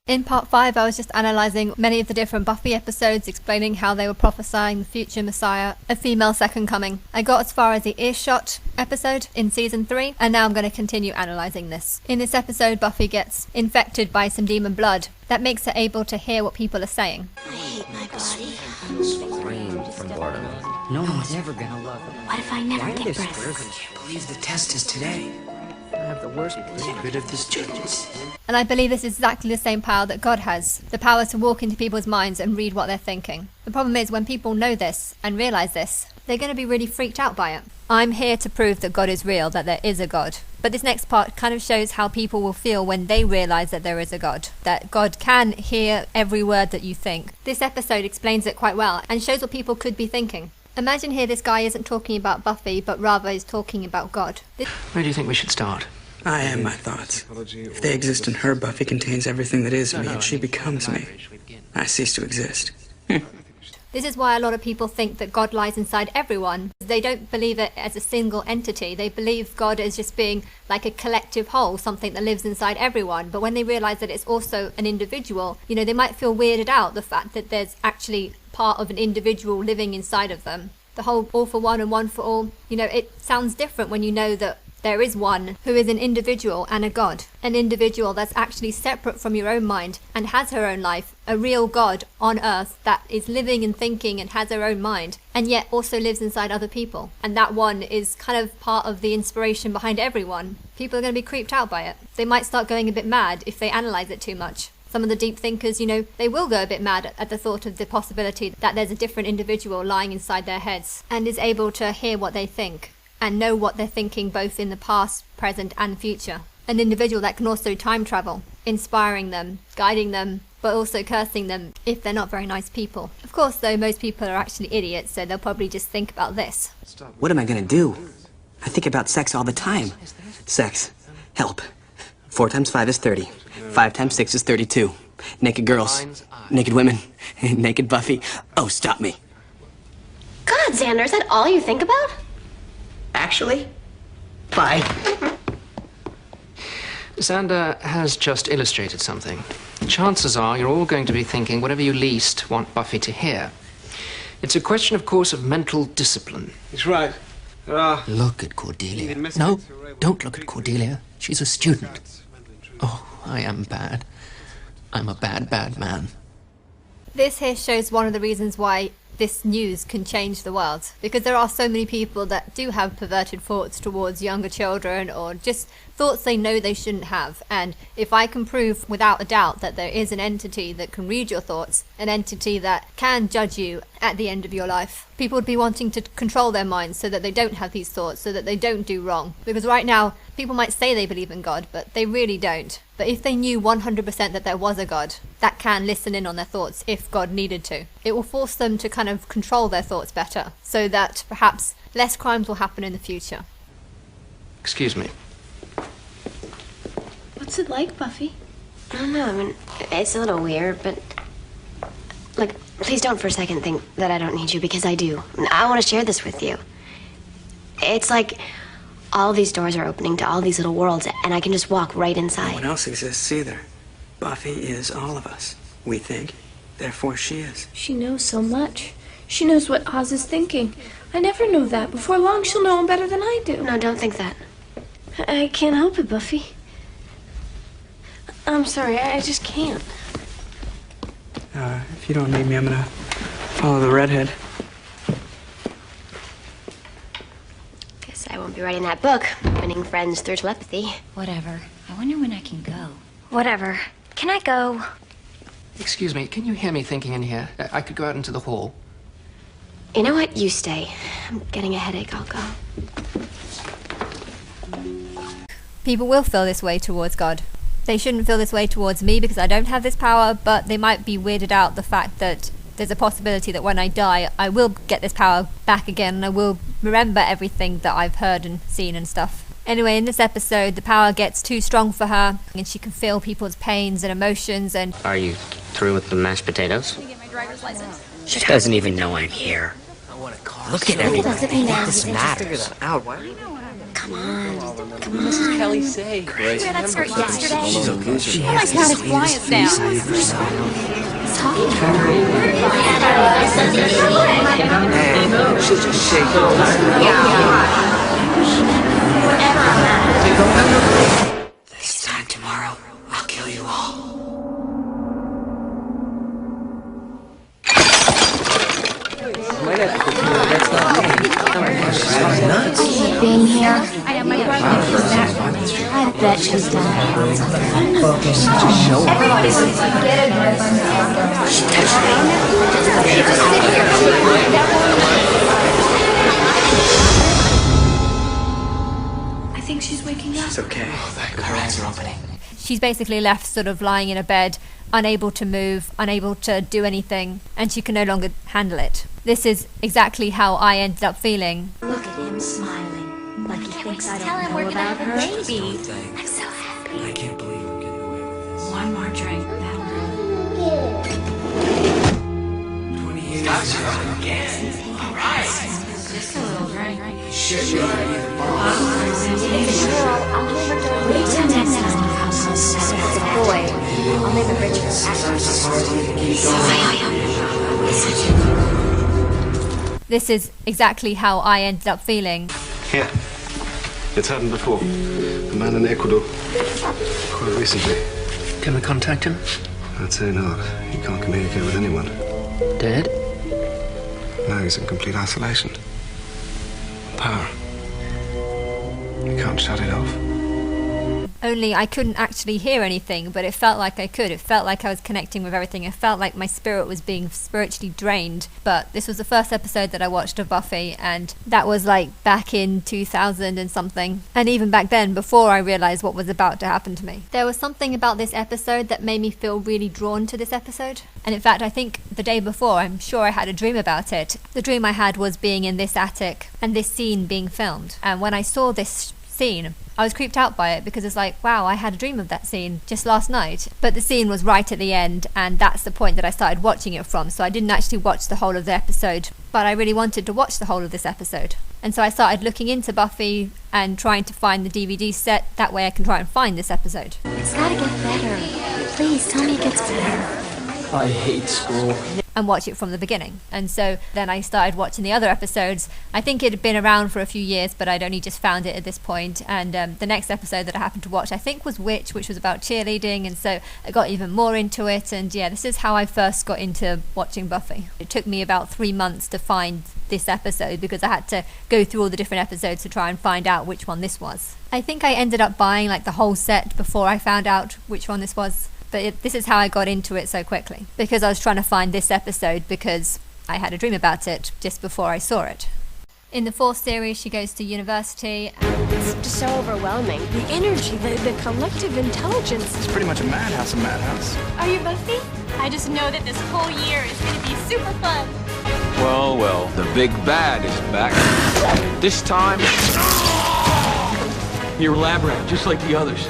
In part 5, I was just analysing many of the different Buffy episodes, explaining how they were prophesying the future Messiah, a female second coming. I got as far as the Earshot episode in season 3, and now I'm going to continue analysing this. In this episode, Buffy gets infected by some demon blood that makes her able to hear what people are saying. I hate my body. Screamed from boredom. No one's ever gonna love her. What if I never Why are get they breasts? squirrely? I can't believe the test is today. I have the worst Get rid of the students. And I believe this is exactly the same power that God has, the power to walk into people's minds and read what they're thinking. The problem is, when people know this and realise this, they're going to be really freaked out by it. I'm here to prove that God is real, that there is a God. But this next part kind of shows how people will feel when they realise that there is a God, that God can hear every word that you think. This episode explains it quite well and shows what people could be thinking. Imagine here this guy isn't talking about Buffy, but rather is talking about God. Where do you think we should start? I am my thoughts. If they exist in her, Buffy contains everything that is me, and she becomes me. I cease to exist. This is why a lot of people think that God lies inside everyone. They don't believe it as a single entity. They believe God as just being like a collective whole, something that lives inside everyone. But when they realise that it's also an individual, they might feel weirded out, the fact that there's actually part of an individual living inside of them. The whole all for one and one for all, it sounds different when you know that there is one who is an individual and a God. An individual that's actually separate from your own mind and has her own life. A real God on earth that is living and thinking and has her own mind, and yet also lives inside other people. And that one is kind of part of the inspiration behind everyone. People are going to be creeped out by it. They might start going a bit mad if they analyse it too much. Some of the deep thinkers, they will go a bit mad at the thought of the possibility that there's a different individual lying inside their heads and is able to hear what they think and know what they're thinking both in the past, present and future. An individual that can also time travel, inspiring them, guiding them, but also cursing them if they're not very nice people. Of course, though, most people are actually idiots, so they'll probably just think about this. What am I gonna do? I think about sex all the time. Sex. Help. 4 times 5 is 30. 5 times 6 is 32. Naked girls. Naked women. Naked Buffy. Oh, stop me. God, Xander, is that all you think about? Actually? Bye. Xander has just illustrated something. Chances are you're all going to be thinking whatever you least want Buffy to hear. It's a question, of course, of mental discipline. He's right. Look at Cordelia. No, don't look at Cordelia. She's a student. Oh, I am bad. I'm a bad, bad man. This here shows one of the reasons why this news can change the world, because there are so many people that do have perverted thoughts towards younger children, or just thoughts they know they shouldn't have. And if I can prove without a doubt that there is an entity that can read your thoughts, an entity that can judge you at the end of your life, people would be wanting to control their minds so that they don't have these thoughts, so that they don't do wrong. Because right now, people might say they believe in God, but they really don't. But if they knew 100% that there was a God that can listen in on their thoughts if God needed to, it will force them to kind of control their thoughts better, so that perhaps less crimes will happen in the future. Excuse me. What's it like, Buffy? I don't know, it's a little weird, but... Look, please don't for a second think that I don't need you, because I do. I want to share this with you. It's like all these doors are opening to all these little worlds, and I can just walk right No inside. one else exists either. Buffy is all of us. We think, therefore she is. She knows so much. She knows what Oz is thinking. I never know that. Before long, she'll know him better than I do. No, don't think that. I can't help it, Buffy. I'm sorry, I just can't. If you don't need me, I'm gonna follow the redhead. Guess I won't be writing that book, Winning Friends Through Telepathy. Whatever. I wonder when I can go. Whatever. Can I go? Excuse me, can you hear me thinking in here? I could go out into the hall. You know what? You stay. I'm getting a headache. I'll go. People will feel this way towards God. They shouldn't feel this way towards me because I don't have this power, but they might be weirded out the fact that there's a possibility that when I die, I will get this power back again and I will remember everything that I've heard and seen and stuff. Anyway, in this episode, the power gets too strong for her and she can feel people's pains and emotions and... Are you through with the mashed potatoes? Get my driver's license. She doesn't even know I'm here. Look at everything. Doesn't mean What that this he's matters? Out. Why? Come Come on. What does Kelly say? Great. Wear that skirt yesterday. She's okay. Oh my God, it's Wyatt now. She's just shaking. This time tomorrow, I'll kill you all. That's not me. She's nuts. Being here, I bet she's done Such a show. I think she's waking up. It's okay. Her eyes are opening. She's basically left sort of lying in a bed, unable to move, unable to do anything, and she can no longer handle it. This is exactly how I ended up feeling. Look at him smiling, like he thinks I Tell him don't we're know gonna about have a her. baby. I'm so happy. I can't believe I'm getting away with this. One more drink, that'll do. 28 hours again. All right. Just a little drink. Shit. Wait till next time you have some sex with a boy. I'll make a richer This is exactly how I ended up feeling. Yeah, it's happened before. A man in Ecuador, quite recently. Can we contact him? I'd say not. He can't communicate with anyone. Dead? No, he's in complete isolation. Power. You can't shut it off. Only I couldn't actually hear anything, but it felt like I could. It felt like I was connecting with everything. It felt like my spirit was being spiritually drained. But this was the first episode that I watched of Buffy, and that was like back in 2000 and something. And even back then, before I realized what was about to happen to me. There was something about this episode that made me feel really drawn to this episode. And in fact, I think the day before, I'm sure I had a dream about it. The dream I had was being in this attic and this scene being filmed. And when I saw this scene, I was creeped out by it because it's like, wow, I had a dream of that scene just last night. But the scene was right at the end, and that's the point that I started watching it from. So I didn't actually watch the whole of the episode, but I really wanted to watch the whole of this episode. And so I started looking into Buffy and trying to find the DVD set. That way I can try and find this episode. It's gotta get better. Please tell me it gets better. I hate school. And watch it from the beginning. And so then I started watching the other episodes. I think it had been around for a few years, but I'd only just found it at this point. And the next episode that I happened to watch, I think, was Witch, which was about cheerleading. And so I got even more into it. And yeah, this is how I first got into watching Buffy. It took me about 3 months to find this episode because I had to go through all the different episodes to try and find out which one this was. I think I ended up buying like the whole set before I found out which one this was. But this is how I got into it so quickly, because I was trying to find this episode because I had a dream about it just before I saw it. In the fourth series, she goes to university. It's just so overwhelming. The energy, the collective intelligence. It's pretty much a madhouse, Are you Buffy? I just know that this whole year is going to be super fun. Well, the big bad is back. This time, you're a lab rat, just like the others.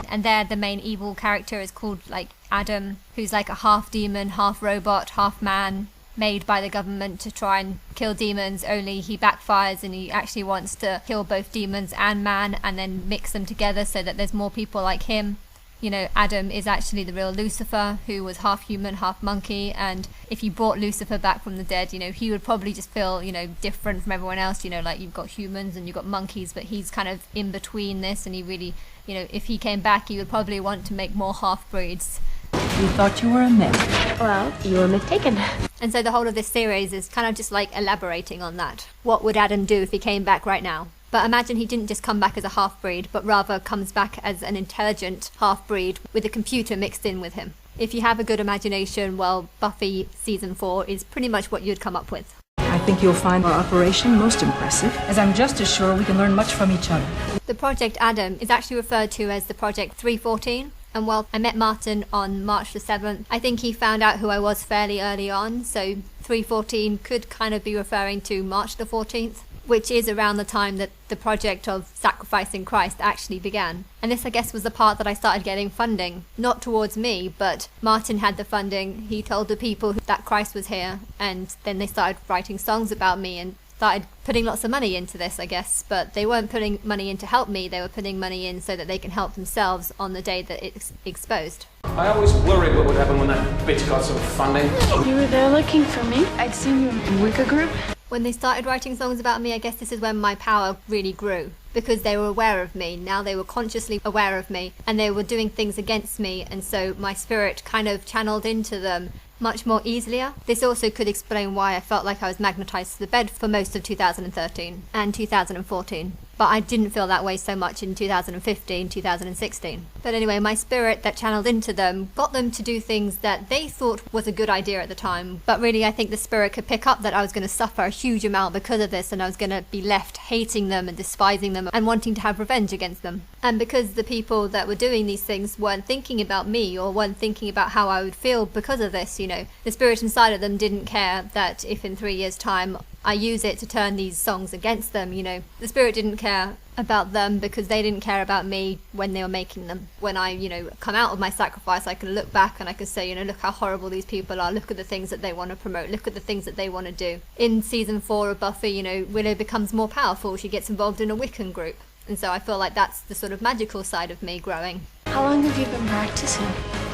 And there, the main evil character is called like Adam, who's like a half demon, half robot, half man, made by the government to try and kill demons, only he backfires and he actually wants to kill both demons and man and then mix them together so that there's more people like him. You know, Adam is actually the real Lucifer, who was half human, half monkey, and if you brought Lucifer back from the dead, you know, he would probably just feel, you know, different from everyone else. You know, like you've got humans and you've got monkeys, but he's kind of in between this, and he really, you know, if he came back, he would probably want to make more half-breeds. We thought you were a myth. Well, you were mistaken. And so the whole of this series is kind of just like elaborating on that. What would Adam do if he came back right now? But imagine he didn't just come back as a half-breed, but rather comes back as an intelligent half-breed with a computer mixed in with him. If you have a good imagination, well, Buffy Season 4 is pretty much what you'd come up with. I think you'll find our operation most impressive, as I'm just as sure we can learn much from each other. The Project Adam is actually referred to as the Project 314. And while I met Martin on March the 7th, I think he found out who I was fairly early on, so 314 could kind of be referring to March the 14th. Which is around the time that the project of sacrificing Christ actually began. And this, I guess, was the part that I started getting funding. Not towards me, but Martin had the funding. He told the people that Christ was here, and then they started writing songs about me and started putting lots of money into this, I guess, but they weren't putting money in to help me, they were putting money in so that they can help themselves on the day that it's exposed. I always worried what would happen when that bitch got some funding. You were there looking for me? I'd seen you in Wicca group. When they started writing songs about me, I guess this is when my power really grew, because they were aware of me. Now they were consciously aware of me, and they were doing things against me, and so my spirit kind of channeled into them much more easier. This also could explain why I felt like I was magnetized to the bed for most of 2013 and 2014. But I didn't feel that way so much in 2015, 2016. But anyway, my spirit that channeled into them got them to do things that they thought was a good idea at the time. But really, I think the spirit could pick up that I was going to suffer a huge amount because of this, and I was going to be left hating them and despising them and wanting to have revenge against them. And because the people that were doing these things weren't thinking about me or weren't thinking about how I would feel because of this, the spirit inside of them didn't care that if in 3 years' time I use it to turn these songs against them, The spirit didn't care about them because they didn't care about me when they were making them. When I, come out of my sacrifice, I can look back and I can say, look how horrible these people are. Look at the things that they want to promote. Look at the things that they want to do. In season 4 of Buffy, Willow becomes more powerful. She gets involved in a Wiccan group. And so I feel like that's the sort of magical side of me growing. How long have you been practicing?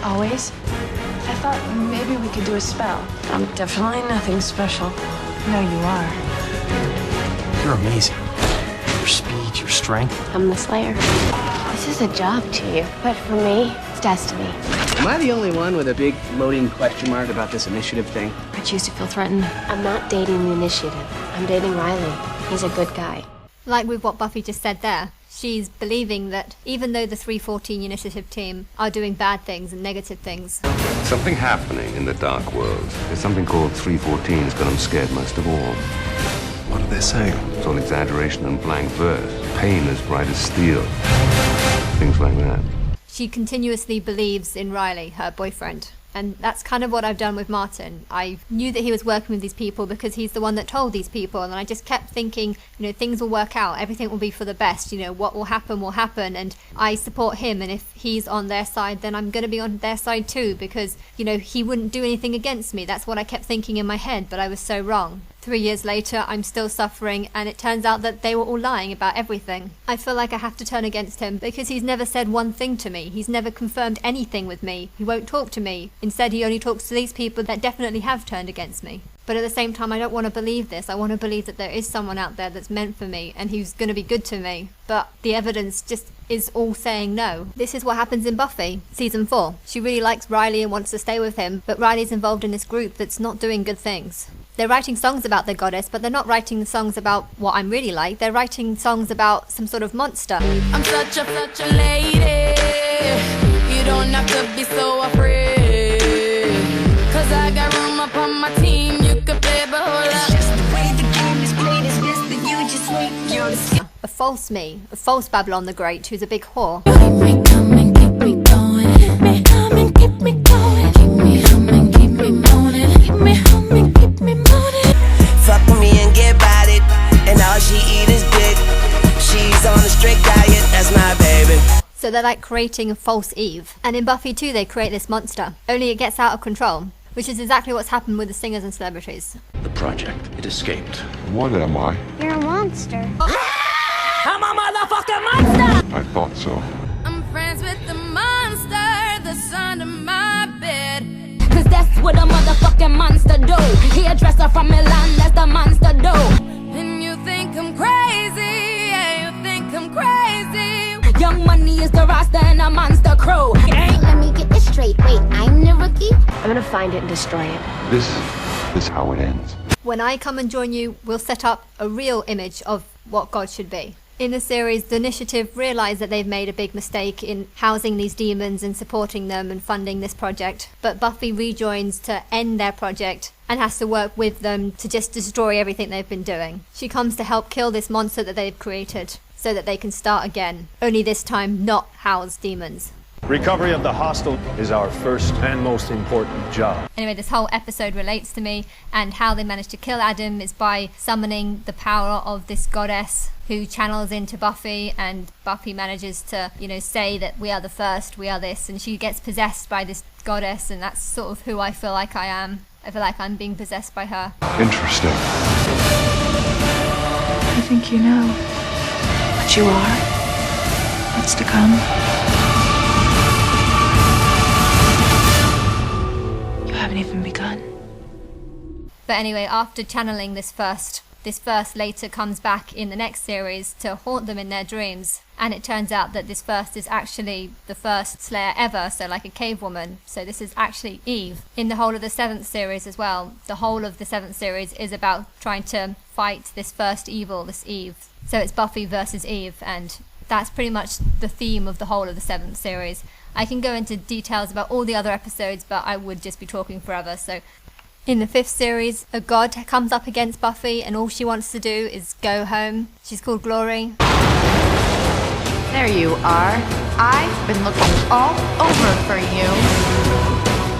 Always? I thought maybe we could do a spell. I'm definitely nothing special. No, you are. You're amazing. Your speed, your strength. I'm the Slayer. This is a job to you, but for me, it's destiny. Am I the only one with a big loading question mark about this initiative thing? I choose to feel threatened. I'm not dating the initiative. I'm dating Riley. He's a good guy. Like with what Buffy just said there, she's believing that even though the 314 initiative team are doing bad things and negative things, something happening in the dark world. There's something called 314 that's got them scared most of all. What are they saying? It's all exaggeration and blank verse. Pain as bright as steel. Things like that. She continuously believes in Riley, her boyfriend. And that's kind of what I've done with Martin. I knew that he was working with these people because he's the one that told these people. And I just kept thinking, things will work out. Everything will be for the best. What will happen. And I support him. And if he's on their side, then I'm going to be on their side too. Because, he wouldn't do anything against me. That's what I kept thinking in my head. But I was so wrong. 3 years later, I'm still suffering, and it turns out that they were all lying about everything. I feel like I have to turn against him because he's never said one thing to me. He's never confirmed anything with me. He won't talk to me. Instead, he only talks to these people that definitely have turned against me. But at the same time, I don't want to believe this. I want to believe that there is someone out there that's meant for me and who's going to be good to me. But the evidence just is all saying no. This is what happens in Buffy, season 4. She really likes Riley and wants to stay with him, but Riley's involved in this group that's not doing good things. They're writing songs about their goddess, but they're not writing songs about what I'm really like. They're writing songs about some sort of monster. I'm such a lady. You don't have to be so afraid. Cause I got room up on my team. You could play the whole lot. It's just the way the game is played. It's best that you just wait. You're the a false me, a false Babylon the Great, who's a big whore. Keep me coming, keep me going. Keep me coming, keep me going. Keep me humming, keep me moaning. Keep me humming, keep me moaning. Fuck with me and get about it. And all she eat is dick. She's on a strict diet, that's my baby. So they're like creating a false Eve. And in Buffy too, they create this monster. Only it gets out of control, which is exactly what's happened with the singers and celebrities. The project, it escaped. What am I? You're a monster. I'm a motherfucking monster! I thought so. I'm friends with the monster that's under my bed. Cause that's what a motherfucking monster do. Hairdresser from Milan, that's the monster do. And you think I'm crazy, yeah, you think I'm crazy. Young Money is the Rasta and a monster crew. Let me get this straight. Wait, I'm the rookie? I'm gonna find it and destroy it. This is how it ends. When I come and join you, we'll set up a real image of what God should be. In the series, the Initiative realise that they've made a big mistake in housing these demons and supporting them and funding this project, but Buffy rejoins to end their project and has to work with them to just destroy everything they've been doing. She comes to help kill this monster that they've created so that they can start again, only this time not house demons. Recovery of the hostel is our first and most important job. Anyway, this whole episode relates to me, and how they managed to kill Adam is by summoning the power of this goddess who channels into Buffy, and Buffy manages to, say that we are the first, we are this, and she gets possessed by this goddess, and that's sort of who I feel like I am. I feel like I'm being possessed by her. Interesting. think you know what you are, what's to come. You haven't even begun. But anyway, after channeling this first later comes back in the next series to haunt them in their dreams. And it turns out that this first is actually the first Slayer ever, so like a cave woman. So this is actually Eve. In the whole of the 7th series as well, the whole of the 7th series is about trying to fight this first evil, this Eve. So it's Buffy versus Eve, and that's pretty much the theme of the whole of the 7th series. I can go into details about all the other episodes, but I would just be talking forever, so... In the 5th series, a god comes up against Buffy and all she wants to do is go home. She's called Glory. There you are. I've been looking all over for you.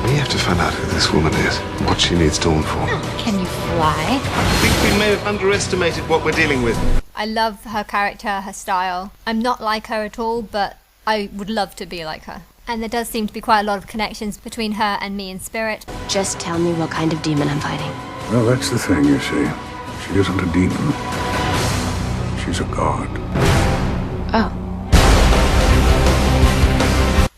We have to find out who this woman is, what she needs Dawn for. Can you fly? I think we may have underestimated what we're dealing with. I love her character, her style. I'm not like her at all, but I would love to be like her. And there does seem to be quite a lot of connections between her and me in spirit. Just tell me what kind of demon I'm fighting. Well, that's the thing, you see. She isn't a demon. She's a god. Oh.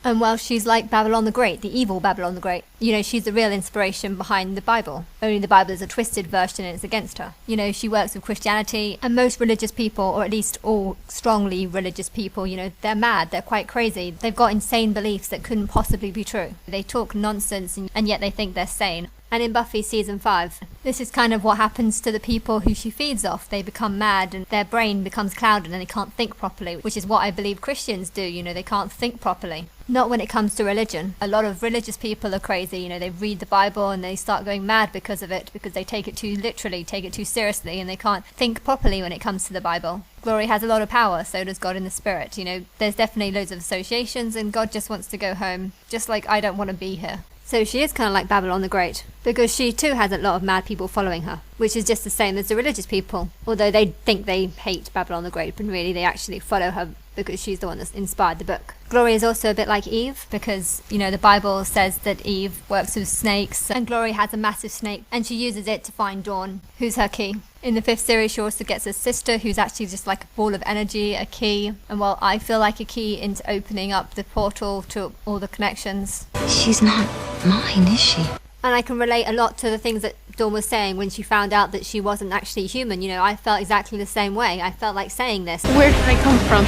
And well, she's like Babylon the Great, the evil Babylon the Great. You know, she's the real inspiration behind the Bible. Only the Bible is a twisted version and it's against her. You know, she works with Christianity, and most religious people, or at least all strongly religious people, you know, they're mad, they're quite crazy. They've got insane beliefs that couldn't possibly be true. They talk nonsense and yet they think they're sane. And in Buffy season 5, this is kind of what happens to the people who she feeds off. They become mad and their brain becomes clouded and they can't think properly, which is what I believe Christians do, you know, they can't think properly. Not when it comes to religion. A lot of religious people are crazy, you know, they read the Bible and they start going mad because of it, because they take it too literally, take it too seriously, and they can't think properly when it comes to the Bible. Glory has a lot of power, so does God in the Spirit, you know, there's definitely loads of associations and God just wants to go home, just like I don't want to be here. So she is kind of like Babylon the Great, because she too has a lot of mad people following her, which is just the same as the religious people, although they think they hate Babylon the Great, but really they actually follow her because she's the one that's inspired the book. Glory is also a bit like Eve, because, you know, the Bible says that Eve works with snakes, and Glory has a massive snake, and she uses it to find Dawn, who's her key. In the 5th series, she also gets a sister who's actually just like a ball of energy, a key, and well, I feel like a key into opening up the portal to all the connections. She's not mine, is she? And I can relate a lot to the things that Dawn was saying when she found out that she wasn't actually human. You know, I felt exactly the same way. I felt like saying this. Where did I come from?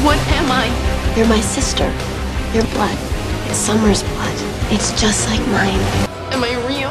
What am I? You're my sister. Your blood. It's Summer's blood. It's just like mine. Am I real?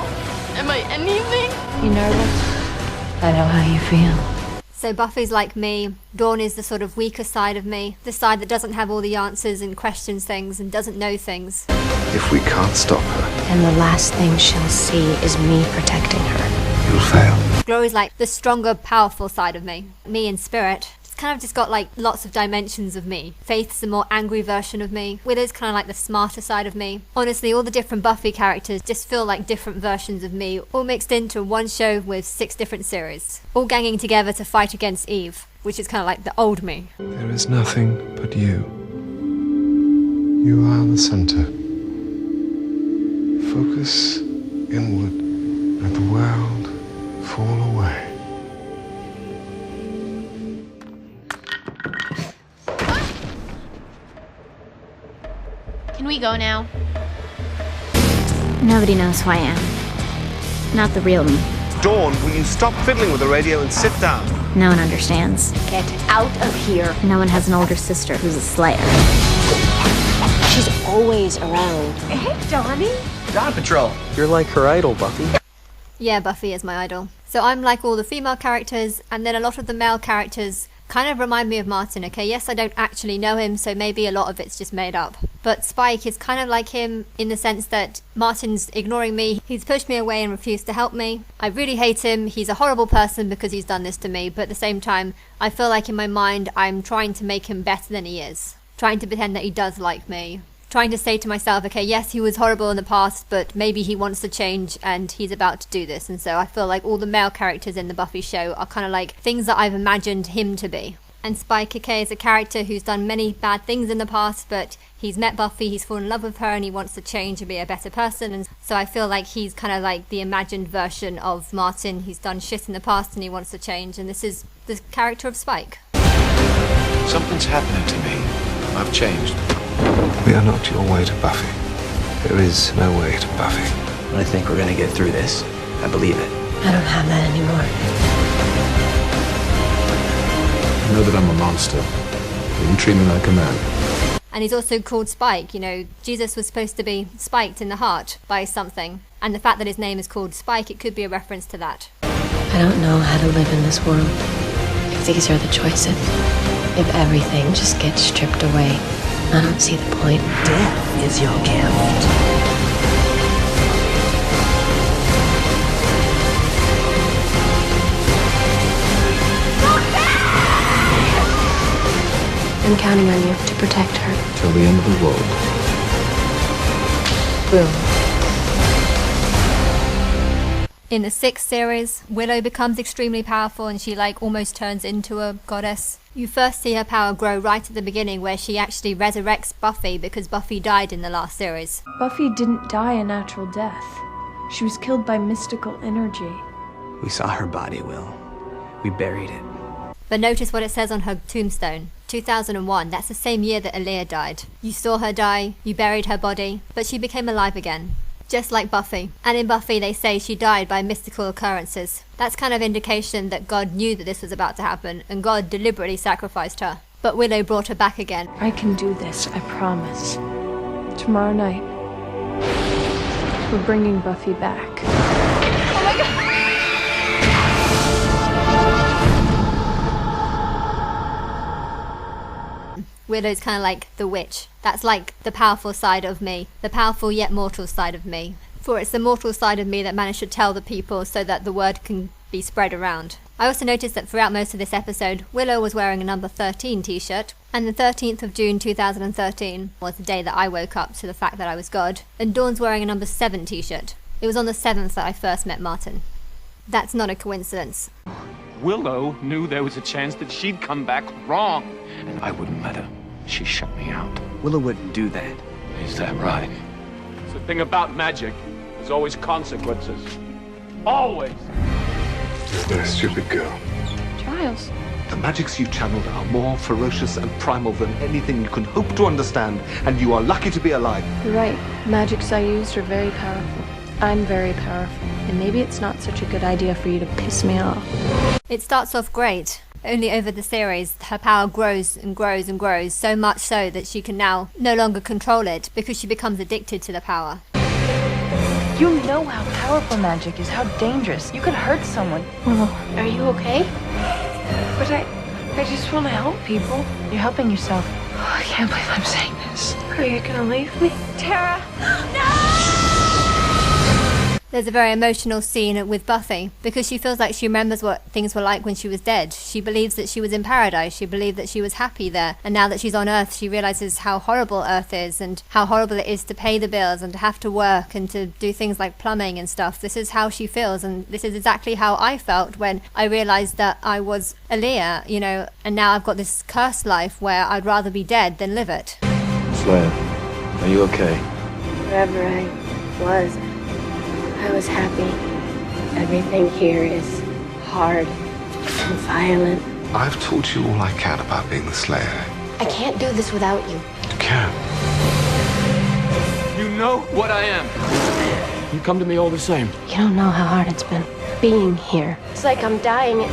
Am I anything? You nervous? I know how you feel. So Buffy's like me. Dawn is the sort of weaker side of me. The side that doesn't have all the answers and questions things and doesn't know things. If we can't stop her, and the last thing she'll see is me protecting her, you'll fail. Glory's like the stronger, powerful side of me. Me in spirit. It's kind of just got like lots of dimensions of me. Faith's the more angry version of me. Willow's kind of like the smarter side of me. Honestly, all the different Buffy characters just feel like different versions of me, all mixed into one show with 6 different series. All ganging together to fight against Eve, which is kind of like the old me. There is nothing but you. You are the center. Focus inward. Let the world fall away. Can we go now? Nobody knows who I am. Not the real me. Dawn, will you stop fiddling with the radio and sit down? No one understands. Get out of here. No one has an older sister who's a Slayer. She's always around. Hey, Donnie. Dawn Patrol. You're like her idol, Buffy. Yeah, Buffy is my idol. So I'm like all the female characters, and then a lot of the male characters kind of remind me of Martin, okay? Yes, I don't actually know him, so maybe a lot of it's just made up. But Spike is kind of like him in the sense that Martin's ignoring me. He's pushed me away and refused to help me. I really hate him. He's a horrible person because he's done this to me. But at the same time, I feel like in my mind, I'm trying to make him better than he is. Trying to pretend that he does like me. Trying to say to myself, okay, yes, he was horrible in the past, but maybe he wants to change and he's about to do this. And so I feel like all the male characters in the Buffy show are kind of like things that I've imagined him to be. And Spike, okay, is a character who's done many bad things in the past, but he's met Buffy, he's fallen in love with her, and he wants to change and be a better person. And so I feel like he's kind of like the imagined version of Martin. He's done shit in the past and he wants to change, and this is the character of Spike. Something's happening to me. I've changed. We are not your way to Buffy. There is no way to Buffy. I think we're gonna get through this. I believe it. I don't have that anymore. I know that I'm a monster. You treat me like a man. And he's also called Spike. You know, Jesus was supposed to be spiked in the heart by something. And the fact that his name is called Spike, it could be a reference to that. I don't know how to live in this world. If these are the choices. If everything just gets stripped away, I don't see the point. Death is your gift. I'm counting on you to protect her. Till the end of the world. Boom. In the 6th series, Willow becomes extremely powerful and she almost turns into a goddess. You first see her power grow right at the beginning, where she actually resurrects Buffy because Buffy died in the last series. Buffy didn't die a natural death. She was killed by mystical energy. We saw her body, Will. We buried it. But notice what it says on her tombstone. 2001, that's the same year that Aaliyah died. You saw her die, you buried her body, but she became alive again. Just like Buffy. And in Buffy they say she died by mystical occurrences. That's kind of indication that God knew that this was about to happen, and God deliberately sacrificed her. But Willow brought her back again. I can do this, I promise. Tomorrow night, we're bringing Buffy back. Oh my god! Willow's kind of like the witch. That's like the powerful side of me. The powerful yet mortal side of me. For it's the mortal side of me that managed to tell the people so that the word can be spread around. I also noticed that throughout most of this episode, Willow was wearing a number 13 t-shirt. And the 13th of June 2013 was the day that I woke up to the fact that I was God. And Dawn's wearing a number 7 t-shirt. It was on the 7th that I first met Martin. That's not a coincidence. Willow knew there was a chance that she'd come back wrong, and I wouldn't let her. She shut me out. Willow wouldn't do that. Is that right? It's the thing about magic. There's always consequences. Always! You're a very stupid girl. Giles. The magics you channeled are more ferocious and primal than anything you can hope to understand, and you are lucky to be alive. You're right. Magics I used are very powerful. I'm very powerful, and maybe it's not such a good idea for you to piss me off. It starts off great. Only over the series, her power grows and grows and grows, so much so that she can now no longer control it because she becomes addicted to the power. You know how powerful magic is, how dangerous. You could hurt someone. Willow, are you okay? But I just want to help people. You're helping yourself. Oh, I can't believe I'm saying this. Are you gonna leave me? Tara! There's a very emotional scene with Buffy because she feels like she remembers what things were like when she was dead. She believes that she was in paradise. She believed that she was happy there. And now that she's on Earth, she realizes how horrible Earth is and how horrible it is to pay the bills and to have to work and to do things like plumbing and stuff. This is how she feels, and this is exactly how I felt when I realized that I was Aaliyah, you know, and now I've got this cursed life where I'd rather be dead than live it. Slayer, are you okay? Wherever I was, I was happy. Everything here is hard and violent. I've taught you all I can about being the Slayer. I can't do this without you. You can. You know what I am. You come to me all the same. You don't know how hard it's been being here. It's like I'm dying.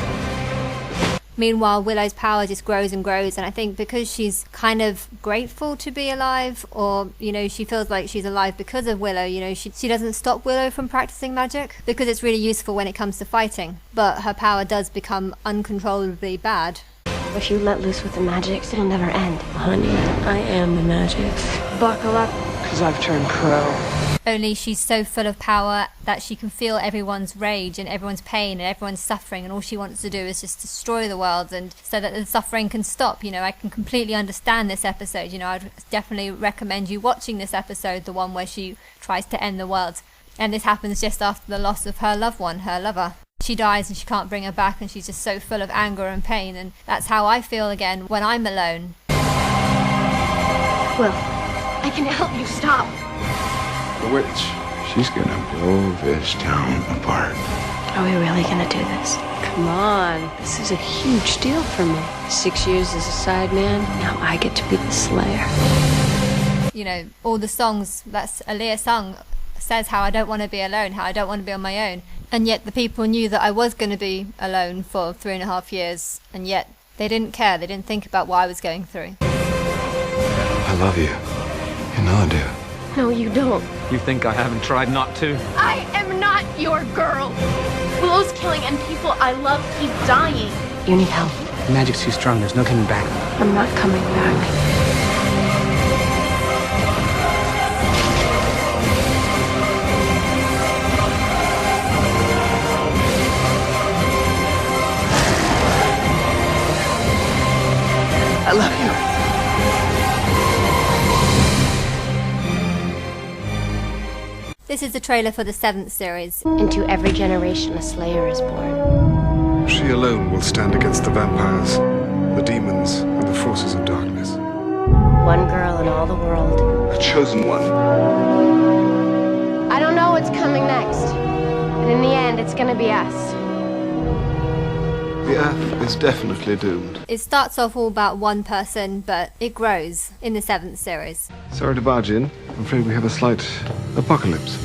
Meanwhile, Willow's power just grows and grows, and I think because she's kind of grateful to be alive, or, you know, she feels like she's alive because of Willow, you know, she doesn't stop Willow from practicing magic, because it's really useful when it comes to fighting, but her power does become uncontrollably bad. If you let loose with the magics, it'll never end. Honey, I am the magics. Buckle up. Because I've turned pro. Only she's so full of power that she can feel everyone's rage and everyone's pain and everyone's suffering, and all she wants to do is just destroy the world, and so that the suffering can stop. You know, I can completely understand this episode. You know, I'd definitely recommend you watching this episode, the one where she tries to end the world. And this happens just after the loss of her loved one, her lover. she dies and she can't bring her back, and she's just so full of anger and pain, and that's how I feel again when I'm alone. Will, I can help you stop. The witch, she's gonna blow this town apart. Are we really gonna do this? Come on, this is a huge deal for me. 6 years as a sideman, now I get to be the slayer. You know, all the songs that's Aaliyah sung says how I don't want to be alone, how I don't want to be on my own. And yet the people knew that I was going to be alone for 3.5 years, and yet they didn't care. They didn't think about what I was going through. I love you. You know I do. No, you don't. You think I haven't tried not to? I am not your girl. Willow's killing and people I love keep dying. You need help. The magic's too strong. There's no coming back. I'm not coming back. I love you. This is the trailer for the 7th series. Into every generation a slayer is born. She alone will stand against the vampires, the demons, and the forces of darkness. One girl in all the world. A chosen one. I don't know what's coming next, but in the end, it's gonna be us. The Earth is definitely doomed. It starts off all about one person, but it grows in the 7th series. Sorry to barge in. I'm afraid we have a slight apocalypse.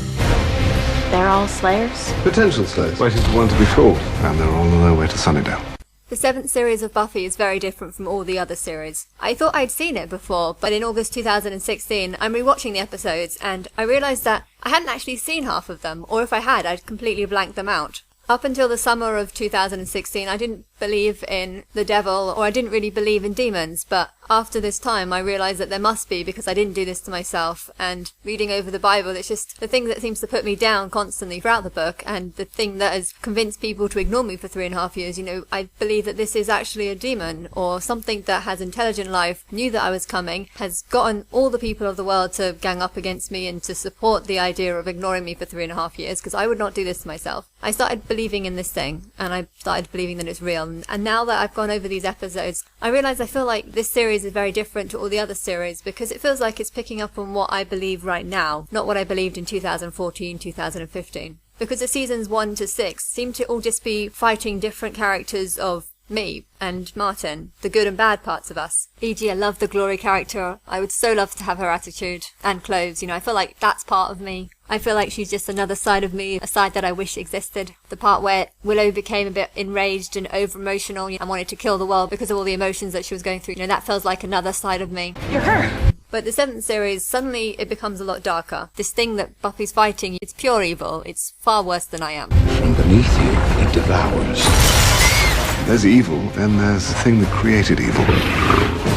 They're all slayers? Potential slayers. Waiting for one to be called. And they're all on their way to Sunnydale. The 7th series of Buffy is very different from all the other series. I thought I'd seen it before, but in August 2016, I'm rewatching the episodes, and I realised that I hadn't actually seen half of them, or if I had, I'd completely blanked them out. Up until the summer of 2016, I didn't believe in the devil, or I didn't really believe in demons, but after this time I realised that there must be, because I didn't do this to myself, and reading over the Bible, it's just the thing that seems to put me down constantly throughout the book, and the thing that has convinced people to ignore me for 3.5 years. You know, I believe that this is actually a demon, or something that has intelligent life, knew that I was coming, has gotten all the people of the world to gang up against me and to support the idea of ignoring me for 3.5 years, because I would not do this to myself. I started believing in this thing, and I started believing that it's real, and now that I've gone over these episodes, I realise I feel like this series is very different to all the other series, because it feels like it's picking up on what I believe right now, not what I believed in 2014, 2015. Because the seasons 1 to 6 seem to all just be fighting different characters of me and Martin, the good and bad parts of us. E.g., I love the Glory character. I would so love to have her attitude. And Cloves, you know, I feel like that's part of me. I feel like she's just another side of me, a side that I wish existed. The part where Willow became a bit enraged and over-emotional and wanted to kill the world because of all the emotions that she was going through. You know, that feels like another side of me. You're her! But the 7th series, suddenly it becomes a lot darker. This thing that Buffy's fighting, it's pure evil. It's far worse than I am. From beneath you, it devours. There's evil, then there's the thing that created evil.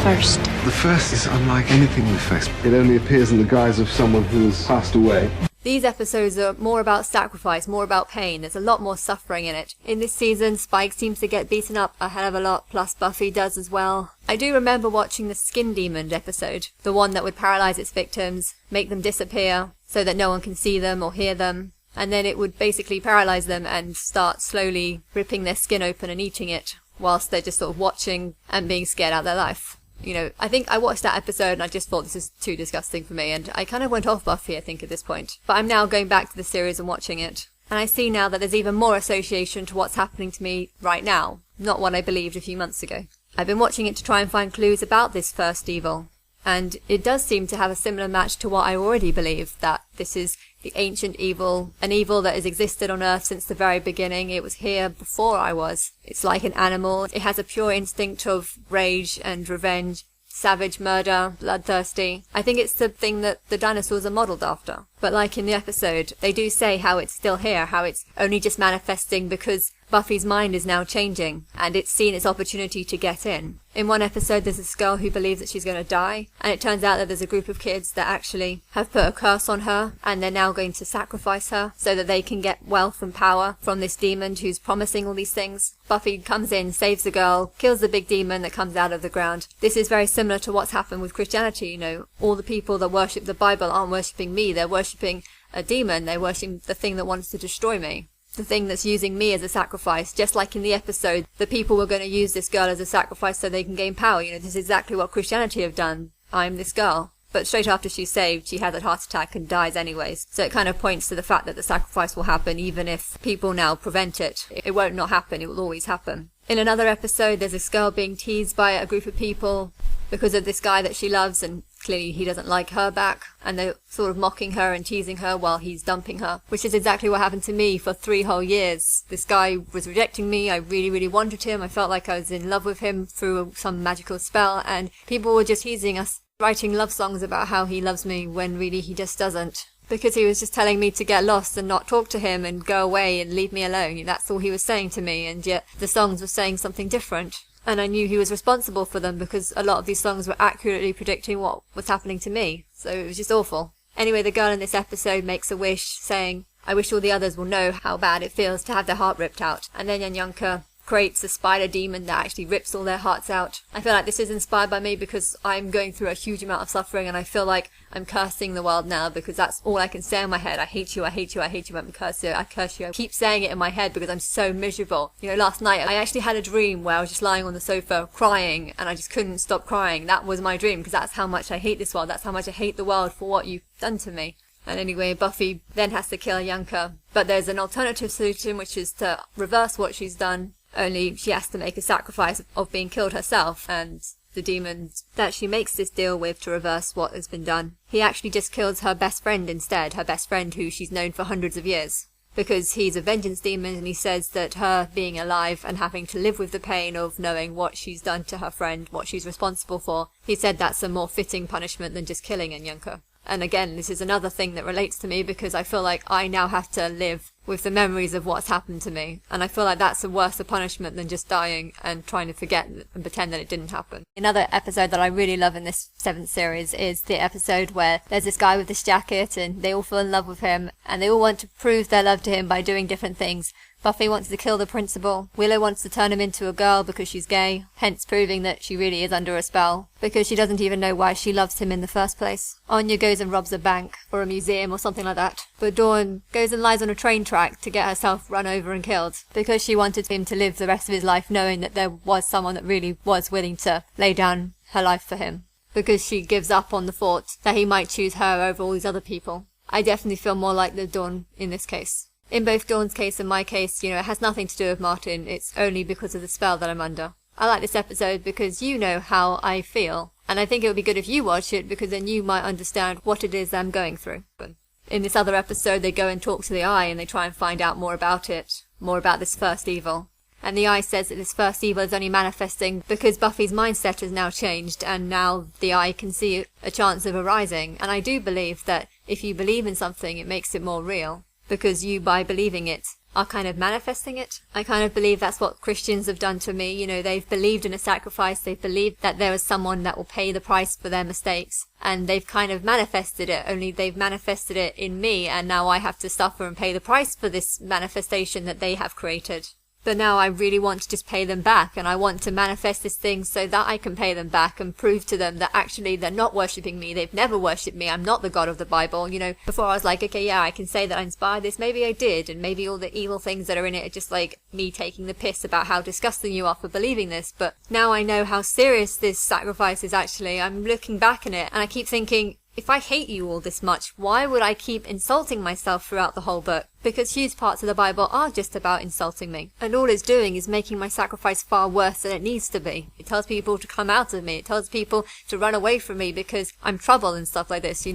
First. The first is unlike anything we face. It only appears in the guise of someone who has passed away. These episodes are more about sacrifice, more about pain. There's a lot more suffering in it. In this season, Spike seems to get beaten up a hell of a lot, plus Buffy does as well. I do remember watching the Skin Demon episode, the one that would paralyze its victims, make them disappear, so that no one can see them or hear them, and then it would basically paralyze them and start slowly ripping their skin open and eating it, whilst they're just sort of watching and being scared out of their life. You know, I think I watched that episode and I just thought this is too disgusting for me, and I kind of went off Buffy, I think, at this point. But I'm now going back to the series and watching it, and I see now that there's even more association to what's happening to me right now, not what I believed a few months ago. I've been watching it to try and find clues about this first evil, and it does seem to have a similar match to what I already believe, that this is the ancient evil, an evil that has existed on Earth since the very beginning. It was here before I was. It's like an animal. It has a pure instinct of rage and revenge, savage murder, bloodthirsty. I think it's the thing that the dinosaurs are modelled after. But like in the episode, they do say how it's still here, how it's only just manifesting because Buffy's mind is now changing, and it's seen its opportunity to get in. In one episode, there's this girl who believes that she's going to die, and it turns out that there's a group of kids that actually have put a curse on her, and they're now going to sacrifice her so that they can get wealth and power from this demon who's promising all these things. Buffy comes in, saves the girl, kills the big demon that comes out of the ground. This is very similar to what's happened with Christianity. You know, all the people that worship the Bible aren't worshipping me, they're worshipping a demon, they're worshipping the thing that wants to destroy me. the thing that's using me as a sacrifice. Just like in the episode, the people were going to use this girl as a sacrifice so they can gain power. This is exactly what Christianity have done. I'm this girl. But straight after she's saved, she has a heart attack and dies anyways. So it kind of points to the fact that the sacrifice will happen even if people now prevent it. It won't not happen, it will always happen. In another episode, there's this girl being teased by a group of people because of this guy that she loves, and clearly he doesn't like her back, and they're sort of mocking her and teasing her while he's dumping her, which is exactly what happened to me for 3 whole years. This guy was rejecting me. I really, really wanted him. I felt like I was in love with him through some magical spell, and people were just teasing us, writing love songs about how he loves me when really he just doesn't. Because he was just telling me to get lost and not talk to him and go away and leave me alone. That's all he was saying to me, and yet the songs were saying something different. And I knew he was responsible for them because a lot of these songs were accurately predicting what was happening to me. So it was just awful. Anyway, the girl in this episode makes a wish saying, "I wish all the others will know how bad it feels to have their heart ripped out." And then Yanyanka creates a spider demon that actually rips all their hearts out. I feel like this is inspired by me because I'm going through a huge amount of suffering, and I feel like I'm cursing the world now because that's all I can say in my head. I hate you, I hate you, I hate you, I'm curse you, I curse you. I keep saying it in my head because I'm so miserable. Last night I actually had a dream where I was just lying on the sofa crying, and I just couldn't stop crying. That was my dream because that's how much I hate this world. That's how much I hate the world for what you've done to me. And anyway, Buffy then has to kill Yanka, but there's an alternative solution, which is to reverse what she's done. Only she has to make a sacrifice of being killed herself, and the demon that she makes this deal with to reverse what has been done, he actually just kills her best friend instead, her best friend who she's known for hundreds of years. Because he's a vengeance demon, and he says that her being alive and having to live with the pain of knowing what she's done to her friend, what she's responsible for, he said that's a more fitting punishment than just killing Yanka. And again, this is another thing that relates to me because I feel like I now have to live with the memories of what's happened to me. And I feel like that's a worse punishment than just dying and trying to forget and pretend that it didn't happen. Another episode that I really love in this 7th series is the episode where there's this guy with this jacket and they all fall in love with him and they all want to prove their love to him by doing different things. Buffy wants to kill the principal. Willow wants to turn him into a girl because she's gay, hence proving that she really is under a spell, because she doesn't even know why she loves him in the first place. Anya goes and robs a bank or a museum or something like that, but Dawn goes and lies on a train track to get herself run over and killed because she wanted him to live the rest of his life knowing that there was someone that really was willing to lay down her life for him, because she gives up on the thought that he might choose her over all these other people. I definitely feel more like the Dawn in this case. In both Dawn's case and my case, it has nothing to do with Martin. It's only because of the spell that I'm under. I like this episode because you know how I feel. And I think it would be good if you watch it because then you might understand what it is I'm going through. But in this other episode, they go and talk to the Eye and they try and find out more about it. More about this first evil. And the Eye says that this first evil is only manifesting because Buffy's mindset has now changed and now the Eye can see a chance of arising. And I do believe that if you believe in something, it makes it more real. Because you, by believing it, are kind of manifesting it. I kind of believe that's what Christians have done to me. They've believed in a sacrifice. They've believed that there is someone that will pay the price for their mistakes. And they've kind of manifested it, only they've manifested it in me. And now I have to suffer and pay the price for this manifestation that they have created. But now I really want to just pay them back, and I want to manifest this thing so that I can pay them back and prove to them that actually they're not worshipping me. They've never worshipped me. I'm not the God of the Bible. Before I was like, okay, yeah, I can say that I inspired this. Maybe I did, and maybe all the evil things that are in it are just like me taking the piss about how disgusting you are for believing this. But now I know how serious this sacrifice is actually. I'm looking back on it, and I keep thinking, if I hate you all this much, why would I keep insulting myself throughout the whole book? Because huge parts of the Bible are just about insulting me. And all it's doing is making my sacrifice far worse than it needs to be. It tells people to come out of me. It tells people to run away from me because I'm trouble and stuff like this,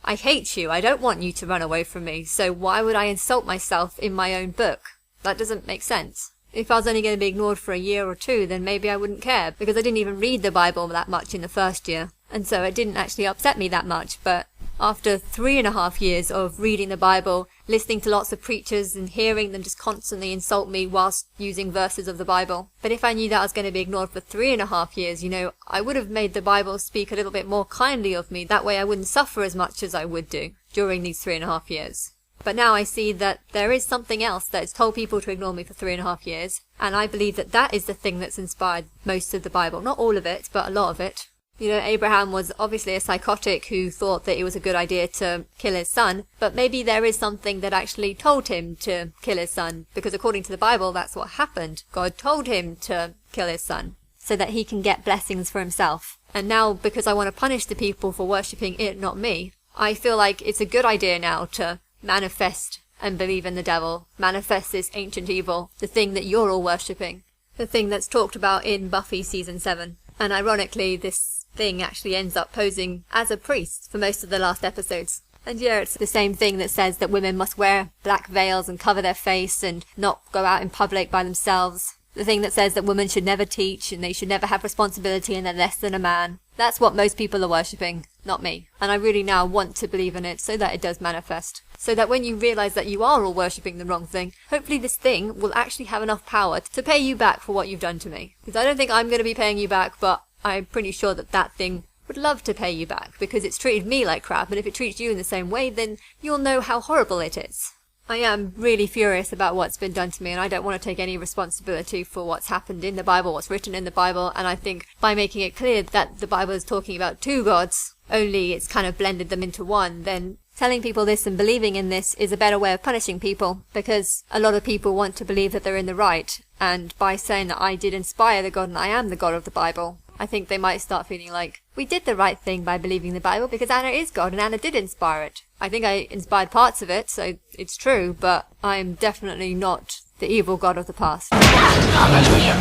I hate you. I don't want you to run away from me. So why would I insult myself in my own book? That doesn't make sense. If I was only going to be ignored for a year or two, then maybe I wouldn't care, because I didn't even read the Bible that much in the first year. And so it didn't actually upset me that much, but after 3.5 years of reading the Bible, listening to lots of preachers and hearing them just constantly insult me whilst using verses of the Bible. But if I knew that I was going to be ignored for 3.5 years, I would have made the Bible speak a little bit more kindly of me. That way I wouldn't suffer as much as I would do during these 3.5 years. But now I see that there is something else that has told people to ignore me for 3.5 years, and I believe that that is the thing that's inspired most of the Bible. Not all of it, but a lot of it. You know, Abraham was obviously a psychotic who thought that it was a good idea to kill his son, but maybe there is something that actually told him to kill his son, because according to the Bible, that's what happened. God told him to kill his son, so that he can get blessings for himself. And now, because I want to punish the people for worshipping it, not me, I feel like it's a good idea now to manifest and believe in the devil, manifest this ancient evil, the thing that you're all worshipping, the thing that's talked about in Buffy season 7. And ironically, this thing actually ends up posing as a priest for most of the last episodes. And yeah, it's the same thing that says that women must wear black veils and cover their face and not go out in public by themselves. The thing that says that women should never teach and they should never have responsibility and they're less than a man. That's what most people are worshipping, not me. And I really now want to believe in it so that it does manifest. So that when you realise that you are all worshipping the wrong thing, hopefully this thing will actually have enough power to pay you back for what you've done to me. Because I don't think I'm going to be paying you back, but I'm pretty sure that that thing would love to pay you back because it's treated me like crap, and if it treats you in the same way, then you'll know how horrible it is. I am really furious about what's been done to me, and I don't want to take any responsibility for what's happened in the Bible, what's written in the Bible, and I think by making it clear that the Bible is talking about two gods, only it's kind of blended them into one, then telling people this and believing in this is a better way of punishing people, because a lot of people want to believe that they're in the right, and by saying that I did inspire the God and I am the God of the Bible, I think they might start feeling like, we did the right thing by believing the Bible because Anna is God and Anna did inspire it. I think I inspired parts of it, so it's true, but I'm definitely not the evil God of the past. Hallelujah.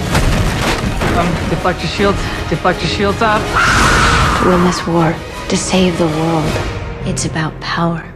Deflect your shields. Deflect your shields up. To win this war, to save the world, it's about power.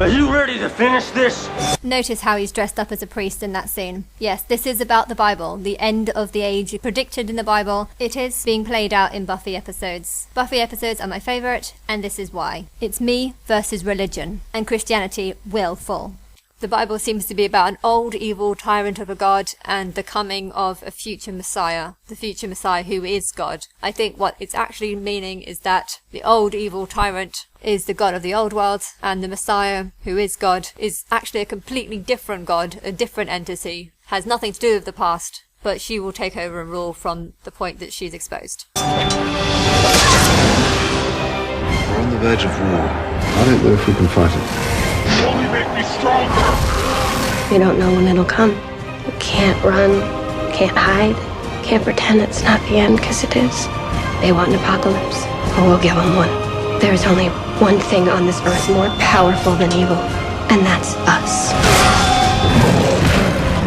Are you ready to finish this? Notice how he's dressed up as a priest in that scene. Yes, this is about the Bible, the end of the age predicted in the Bible. It is being played out in Buffy episodes. Buffy episodes are my favourite, and this is why. It's me versus religion, and Christianity will fall. The Bible seems to be about an old evil tyrant of a god and the coming of a future Messiah, the future Messiah who is God. I think what it's actually meaning is that the old evil tyrant is the God of the old world, and the Messiah, who is God, is actually a completely different God, a different entity, has nothing to do with the past, but she will take over and rule from the point that she's exposed. We're on the verge of war. I don't know if we can fight it. You only make me stronger! You don't know when it'll come. You can't run, can't hide, can't pretend it's not the end, because it is. They want an apocalypse, well, we'll give them one. There's only one thing on this earth more powerful than evil, and that's us.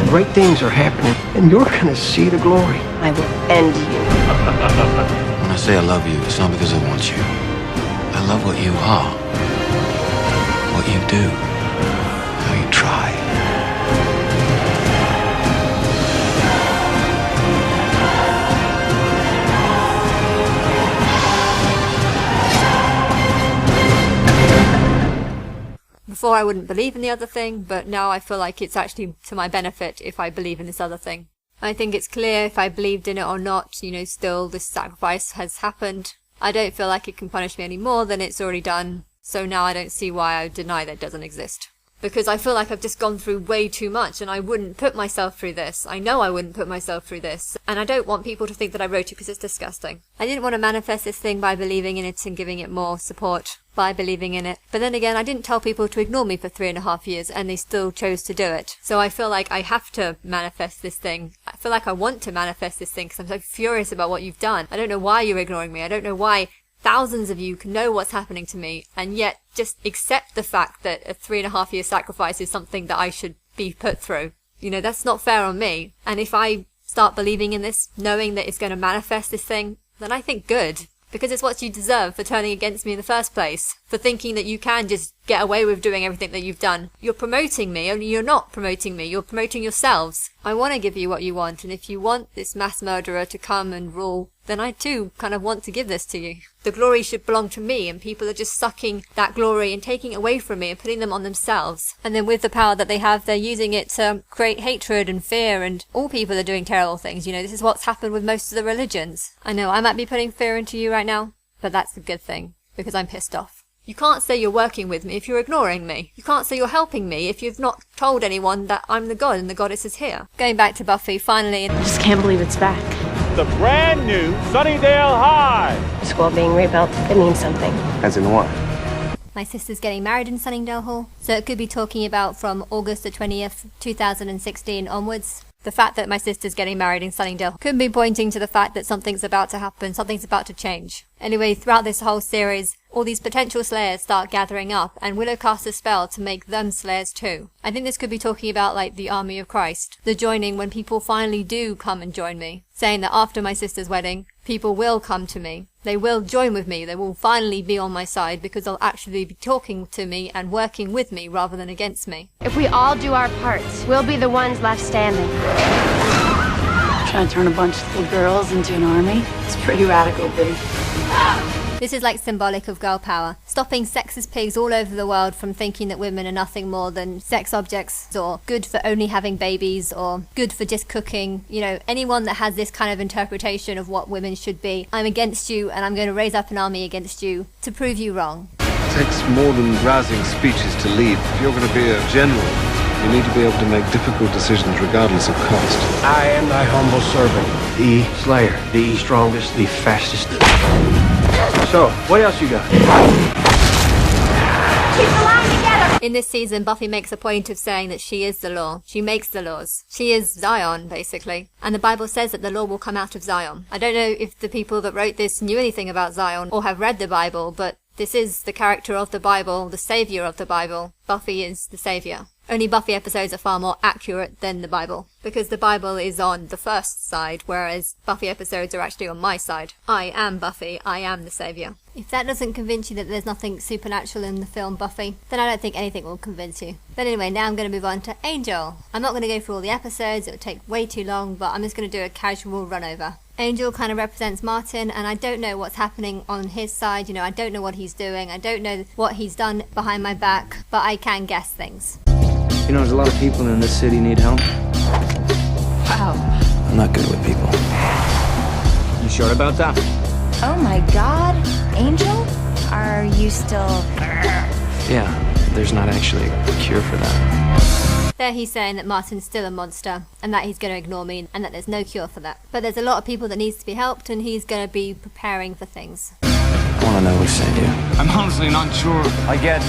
Great things are happening, and you're gonna see the glory. I will end you. When I say I love you, it's not because I want you. I love what you are, what you do, how you try. Before I wouldn't believe in the other thing, but now I feel like it's actually to my benefit if I believe in this other thing. I think it's clear if I believed in it or not, still this sacrifice has happened. I don't feel like it can punish me any more than it's already done, so now I don't see why I deny that it doesn't exist. Because I feel like I've just gone through way too much, and I wouldn't put myself through this. I know I wouldn't put myself through this, and I don't want people to think that I wrote it because it's disgusting. I didn't want to manifest this thing by believing in it and giving it more support by believing in it. But then again, I didn't tell people to ignore me for 3.5 years, and they still chose to do it. So I feel like I have to manifest this thing. I feel like I want to manifest this thing because I'm so furious about what you've done. I don't know why you're ignoring me. I don't know why thousands of you can know what's happening to me and yet just accept the fact that a 3.5 year sacrifice is something that I should be put through. That's not fair on me. And if I start believing in this, knowing that it's going to manifest this thing, then I think good. Because it's what you deserve for turning against me in the first place. For thinking that you can just get away with doing everything that you've done. You're promoting me, only you're not promoting me. You're promoting yourselves. I want to give you what you want, and if you want this mass murderer to come and rule, then I too kind of want to give this to you. The glory should belong to me, and people are just sucking that glory and taking it away from me and putting them on themselves. And then with the power that they have, they're using it to create hatred and fear, and all people are doing terrible things. This is what's happened with most of the religions. I know I might be putting fear into you right now, but that's a good thing, because I'm pissed off. You can't say you're working with me if you're ignoring me. You can't say you're helping me if you've not told anyone that I'm the god and the goddess is here. Going back to Buffy, finally... I just can't believe it's back. the brand new Sunnydale High. School being rebuilt, it means something. As in what? My sister's getting married in Sunningdale Hall, so it could be talking about from August the 20th, 2016 onwards. The fact that my sister's getting married in Sunningdale could be pointing to the fact that something's about to happen, something's about to change. Anyway, throughout this whole series, all these potential slayers start gathering up, and Willow casts a spell to make them slayers too. I think this could be talking about like the army of Christ, the joining when people finally do come and join me, saying that after my sister's wedding, people will come to me. They will join with me. They will finally be on my side because they'll actually be talking to me and working with me rather than against me. If we all do our parts, we'll be the ones left standing. Trying to turn a bunch of little girls into an army? It's pretty radical, babe. This is like symbolic of girl power, stopping sexist pigs all over the world from thinking that women are nothing more than sex objects or good for only having babies or good for just cooking. You know, anyone that has this kind of interpretation of what women should be, I'm against you and I'm going to raise up an army against you to prove you wrong. It takes more than rousing speeches to lead. If you're going to be a general, you need to be able to make difficult decisions regardless of cost. I am thy humble servant, the Slayer, the strongest, the fastest. So, what else you got? Keep the line together! In this season, Buffy makes a point of saying that she is the law. She makes the laws. She is Zion, basically. And the Bible says that the law will come out of Zion. I don't know if the people that wrote this knew anything about Zion or have read the Bible, but this is the character of the Bible, the savior of the Bible. Buffy is the savior. Only Buffy episodes are far more accurate than the Bible, because the Bible is on the first side, whereas Buffy episodes are actually on my side. I am Buffy, I am the saviour. If that doesn't convince you that there's nothing supernatural in the film Buffy, then I don't think anything will convince you. But anyway, now I'm going to move on to Angel. I'm not going to go through all the episodes, it would take way too long, but I'm just going to do a casual run over. Angel kind of represents Martin, and I don't know what's happening on his side. You know, I don't know what he's doing, I don't know what he's done behind my back, but I can guess things. You know, there's a lot of people in this city need help. Wow. I'm not good with people. You sure about that? Oh my god. Angel? Are you still... Yeah, there's not actually a cure for that. There he's saying that Martin's still a monster, and that he's going to ignore me, and that there's no cure for that. But there's a lot of people that needs to be helped, and he's going to be preparing for things. I want to know who sent you. I'm honestly not sure. I get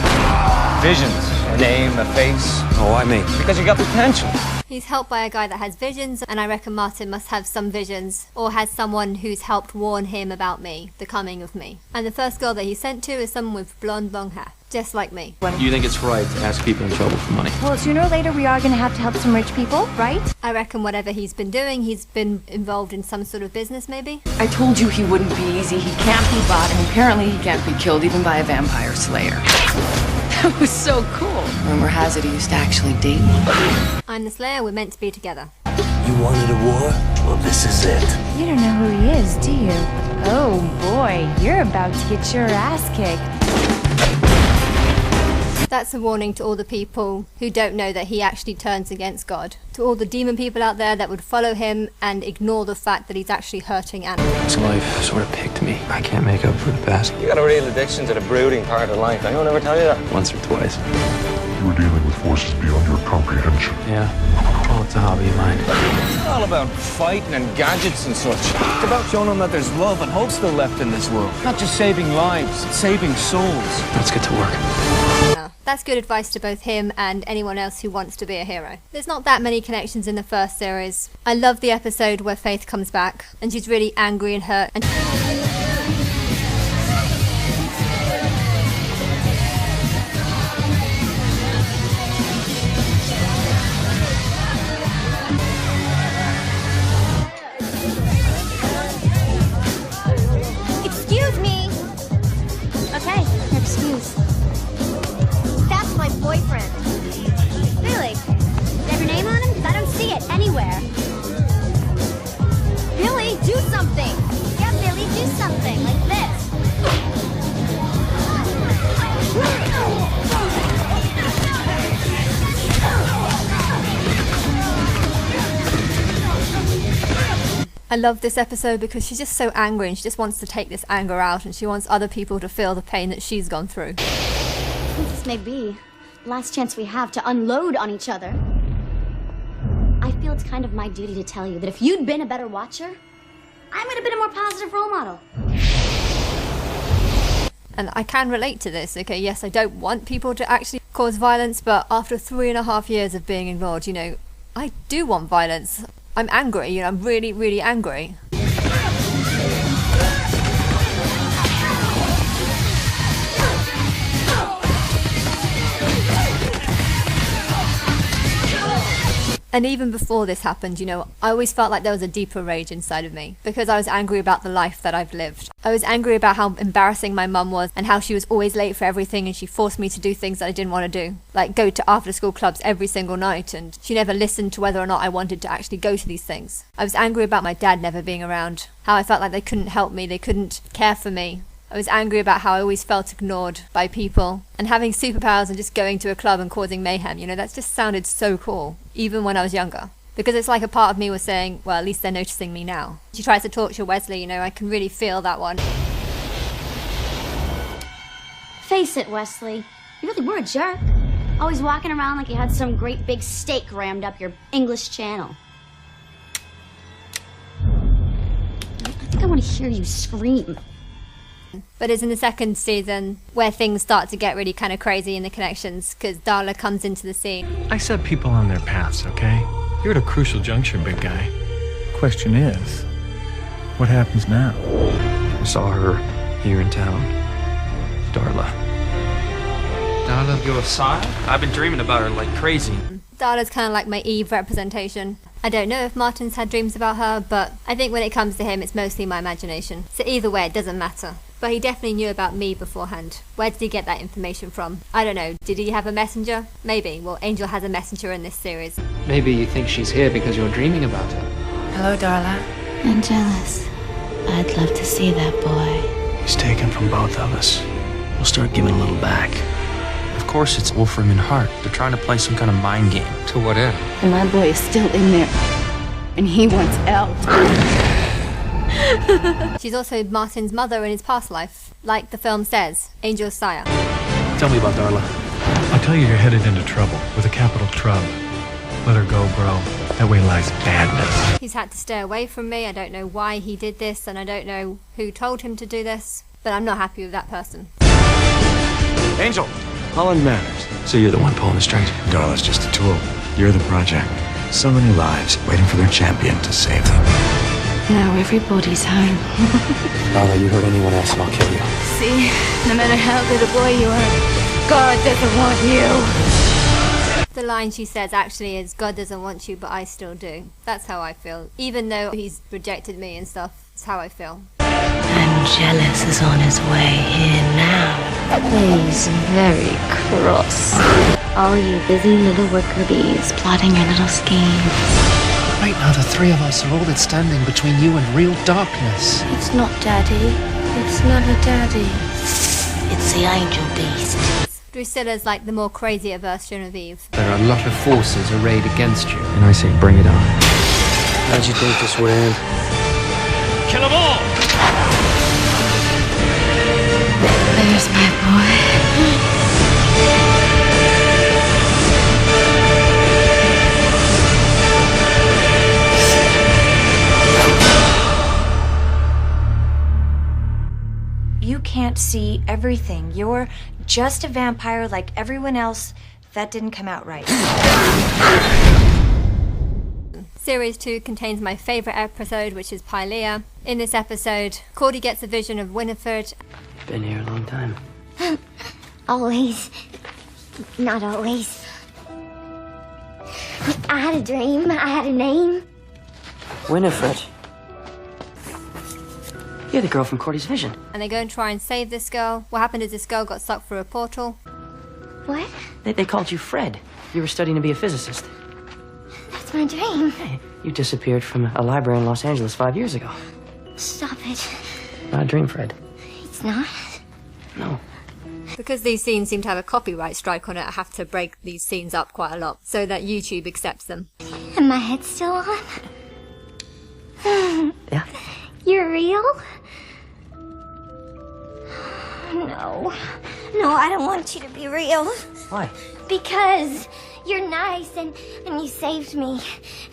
visions. A name, a face. Oh, why me? Because you got potential. He's helped by a guy that has visions, and I reckon Martin must have some visions, or has someone who's helped warn him about me, the coming of me. And the first girl that he's sent to is someone with blonde, long hair, just like me. You think it's right to ask people in trouble for money? Well, sooner or later we are going to have to help some rich people, right? I reckon whatever he's been doing, he's been involved in some sort of business, maybe? I told you he wouldn't be easy. He can't be bought, and apparently he can't be killed even by a vampire slayer. That was so cool. Rumor has it he used to actually date me. I'm the Slayer, we're meant to be together. You wanted a war? Well, this is it. You don't know who he is, do you? Oh boy, you're about to get your ass kicked. That's a warning to all the people who don't know that he actually turns against God. To all the demon people out there that would follow him and ignore the fact that he's actually hurting animals. This life sort of picked me. I can't make up for the past. You got a real addiction to the brooding part of life. Anyone ever tell you that? Once or twice. You were dealing with forces beyond your comprehension. Yeah. Well, it's a hobby of mine. It's all about fighting and gadgets and such. It's about showing them that there's love and hope still left in this world. Not just saving lives, it's saving souls. Let's get to work. That's good advice to both him and anyone else who wants to be a hero. There's not that many connections in the first series. I love the episode where Faith comes back and she's really angry and hurt and Excuse me! Okay, excuse. That's my boyfriend. Really? Does it have your name on him? Because I don't see it anywhere. Billy, do something! Yeah, Billy, do something. Like this. I love this episode because she's just so angry and she just wants to take this anger out and she wants other people to feel the pain that she's gone through. This may be the last chance we have to unload on each other. I feel it's kind of my duty to tell you that if you'd been a better watcher, I might have been a more positive role model. And I can relate to this, okay? Yes, I don't want people to actually cause violence, but after 3.5 years of being ignored, you know, I do want violence. I'm angry, you know, I'm really, really angry. And even before this happened, you know, I always felt like there was a deeper rage inside of me because I was angry about the life that I've lived. I was angry about how embarrassing my mum was and how she was always late for everything and she forced me to do things that I didn't want to do, like go to after-school clubs every single night, and she never listened to whether or not I wanted to actually go to these things. I was angry about my dad never being around, how I felt like they couldn't help me, they couldn't care for me. I was angry about how I always felt ignored by people, and having superpowers and just going to a club and causing mayhem, you know, that just sounded so cool, even when I was younger. Because it's like a part of me was saying, well, at least they're noticing me now. She tries to torture Wesley, you know, I can really feel that one. Face it, Wesley. You really were a jerk. Always walking around like you had some great big steak rammed up your English channel. I think I want to hear you scream. But it's in the second season where things start to get really kind of crazy in the connections, because Darla comes into the scene. I set people on their paths, okay? You're at a crucial juncture, big guy. Question is, what happens now? I saw her here in town. Darla. Darla, your sire? I've been dreaming about her like crazy. Darla's kind of like my Eve representation. I don't know if Martin's had dreams about her, but I think when it comes to him, it's mostly my imagination. So either way, it doesn't matter. But he definitely knew about me beforehand. Where did he get that information from? I don't know. Did he have a messenger? Maybe. Well, Angel has a messenger in this series. Maybe you think she's here because you're dreaming about her. Hello, Darla. I'm jealous. I'd love to see that boy. He's taken from both of us. We'll start giving a little back. Of course it's Wolfram and Hart. They're trying to play some kind of mind game. To what end? And my boy is still in there. And he wants out. She's also Martin's mother in his past life. Like the film says, Angel's sire. Tell me about Darla. I'll tell you you're headed into trouble with a capital Trub. Let her go, bro. That way lies badness. He's had to stay away from me. I don't know why he did this, and I don't know who told him to do this, but I'm not happy with that person. Angel! Holland Manners. So you're the one pulling the strings? Darla's just a tool. You're the project. So many lives waiting for their champion to save them. Now everybody's home. Darla, you hurt anyone else and I'll kill you. See, no matter how good a boy you are, God doesn't want you. The line she says actually is, God doesn't want you, but I still do. That's how I feel. Even though he's rejected me and stuff, it's how I feel. I'm jealous is on his way here now. He's very cross. All you busy little worker bees plotting your little schemes. Right now, the three of us are all that's standing between you and real darkness. It's not Daddy. It's never Daddy. It's the angel beast. Drusilla's like the more crazier version of Eve. There are a lot of forces arrayed against you. And I say, bring it on. How'd you think this would end? Kill them all! There's my boy. You can't see everything. You're just a vampire like everyone else. That didn't come out right. Series 2 contains my favourite episode, which is Pylea. In this episode, Cordy gets a vision of Winifred. Been here a long time. Always. Not always. I had a dream. I had a name. Winifred. You're the girl from Cordy's vision. And they go and try and save this girl. What happened is this girl got sucked through a portal. What? They called you Fred. You were studying to be a physicist. That's my dream. Hey, you disappeared from a library in Los Angeles 5 years ago. Stop it. Not a dream, Fred. It's not. No. Because these scenes seem to have a copyright strike on it, I have to break these scenes up quite a lot so that YouTube accepts them. And my head's still on? Yeah? You're real? No. No, I don't want you to be real. Why? Because you're nice and you saved me.